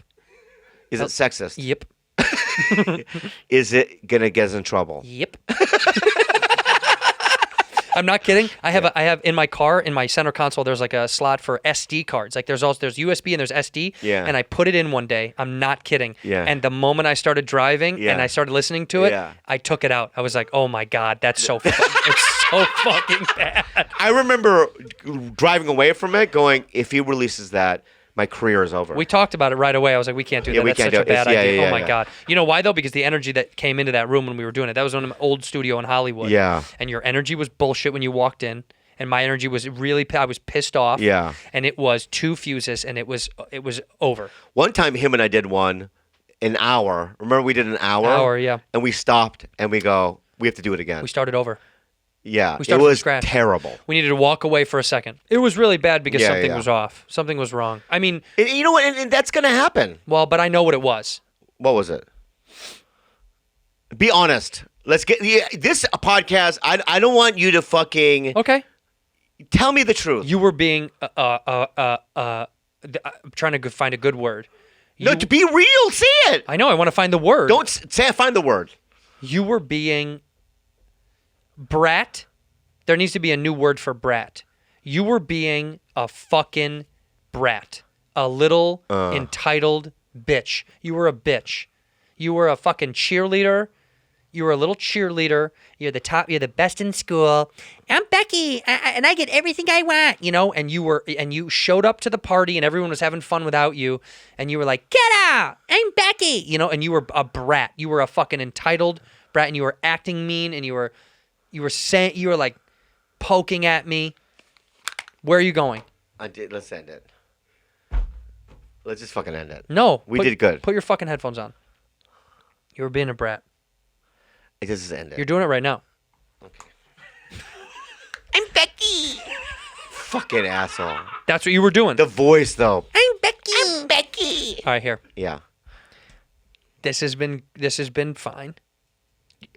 Speaker 1: Is it sexist?
Speaker 2: Yep.
Speaker 1: Is it gonna get us in trouble?
Speaker 2: Yep. I'm not kidding. I have in my car, in my center console, there's like a slot for SD cards. Like there's USB and there's SD.
Speaker 1: Yeah.
Speaker 2: And I put it in one day. I'm not kidding.
Speaker 1: Yeah.
Speaker 2: And the moment I started driving and I started listening to it,
Speaker 1: Yeah.
Speaker 2: I took it out. I was like, oh my God, that's so it's so fucking bad.
Speaker 1: I remember driving away from it, going, if he releases that, my career is over.
Speaker 2: We talked about it right away. I was like, we can't do
Speaker 1: Yeah,
Speaker 2: that.
Speaker 1: we
Speaker 2: That's
Speaker 1: can't
Speaker 2: such
Speaker 1: do
Speaker 2: a
Speaker 1: it.
Speaker 2: bad
Speaker 1: It's-
Speaker 2: idea.
Speaker 1: yeah,
Speaker 2: Oh my
Speaker 1: yeah.
Speaker 2: God. You know why though? Because the energy that came into that room when we were doing it, that was on an old studio in Hollywood.
Speaker 1: Yeah.
Speaker 2: And your energy was bullshit when you walked in. And my energy was I was pissed off.
Speaker 1: Yeah.
Speaker 2: And it was 2 fuses and it was over.
Speaker 1: One time, him and I did an hour. Remember, we did an hour?
Speaker 2: Hour, yeah.
Speaker 1: And we stopped and we go, we have to do it again.
Speaker 2: We started over.
Speaker 1: Yeah.
Speaker 2: We
Speaker 1: It
Speaker 2: started from
Speaker 1: was
Speaker 2: scratch.
Speaker 1: terrible.
Speaker 2: We needed to walk away for a second. It was really bad because
Speaker 1: Yeah,
Speaker 2: something
Speaker 1: yeah.
Speaker 2: was off. Something was wrong. I mean,
Speaker 1: And you know what? And that's going to happen.
Speaker 2: well, but I know what it was.
Speaker 1: What was it? Be honest. Let's get this podcast. I don't want you to fucking
Speaker 2: Okay.
Speaker 1: tell me the truth.
Speaker 2: You were being I'm trying to find a good word.
Speaker 1: No, to be real, say it.
Speaker 2: I know. I want to find the word.
Speaker 1: Don't say. Find the word.
Speaker 2: You were being brat. There needs to be a new word for brat. You were being a fucking brat. A little entitled bitch. You were a bitch. You were a fucking cheerleader. You were a little cheerleader. You're the top. You're the best in school. I'm Becky, and I get everything I want. And you showed up to the party, and everyone was having fun without you. And you were like, "Get out! I'm Becky." And you were a brat. You were a fucking entitled brat, and you were acting mean, and you were like poking at me. Where are you going?
Speaker 1: Let's end it. Let's just fucking end it.
Speaker 2: No,
Speaker 1: We did good.
Speaker 2: Put your fucking headphones on. You were being a brat.
Speaker 1: Let's just end it.
Speaker 2: You're doing it right now.
Speaker 3: I'm Becky.
Speaker 1: Fucking asshole.
Speaker 2: That's what you were doing.
Speaker 1: The voice, though.
Speaker 3: I'm Becky. I'm Becky.
Speaker 2: All right, here.
Speaker 1: Yeah.
Speaker 2: This has been fine.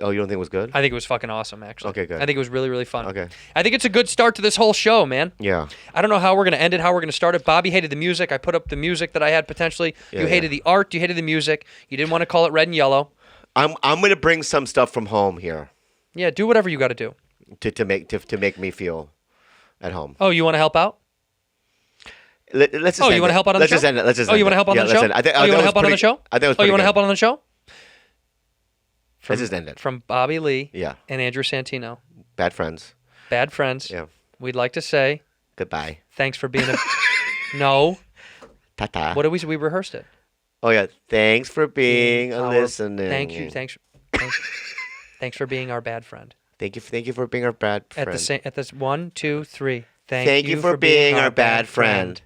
Speaker 1: Oh, you don't think it was good?
Speaker 2: I think it was fucking awesome, actually.
Speaker 1: Okay, good.
Speaker 2: I think it was really, really fun.
Speaker 1: Okay.
Speaker 2: I think it's a good start to this whole show, man.
Speaker 1: Yeah.
Speaker 2: I don't know how we're going to end it, how we're going to start it. Bobby hated the music. I put up the music that I had potentially.
Speaker 1: Yeah,
Speaker 2: You hated the art. You hated the music. You didn't want to call it red and yellow.
Speaker 1: I'm gonna bring some stuff from home here
Speaker 2: Yeah, do whatever you got to do.
Speaker 1: to make me feel at home.
Speaker 2: Oh, you want to help out?
Speaker 1: Let's just
Speaker 2: Oh,
Speaker 1: end
Speaker 2: you want to
Speaker 1: it.
Speaker 2: help out on
Speaker 1: Let's
Speaker 2: the show?
Speaker 1: just end it. Let's just
Speaker 2: Oh,
Speaker 1: end
Speaker 2: you want
Speaker 1: it.
Speaker 2: to help out
Speaker 1: Yeah,
Speaker 2: on the
Speaker 1: let's
Speaker 2: show?
Speaker 1: end it. I think
Speaker 2: Oh, you
Speaker 1: that
Speaker 2: want to
Speaker 1: was
Speaker 2: help out on the
Speaker 1: pretty-
Speaker 2: show?
Speaker 1: I think it was
Speaker 2: Oh, you
Speaker 1: pretty
Speaker 2: want to
Speaker 1: good.
Speaker 2: help out on the show?
Speaker 1: Let's just end it.
Speaker 2: From Bobby Lee
Speaker 1: Yeah.
Speaker 2: and Andrew Santino.
Speaker 1: Bad friends.
Speaker 2: Bad friends.
Speaker 1: Yeah.
Speaker 2: We'd like to say
Speaker 1: Goodbye.
Speaker 2: thanks for being a... No.
Speaker 1: Ta-ta.
Speaker 2: What did we rehearsed it.
Speaker 1: Oh, yeah. Thanks for being a
Speaker 2: Our-
Speaker 1: listening.
Speaker 2: Thank you. Thanks for being our bad friend.
Speaker 1: Thank you for being our bad friend.
Speaker 2: At this 1, 2, 3.
Speaker 1: Thank you for being our bad friend.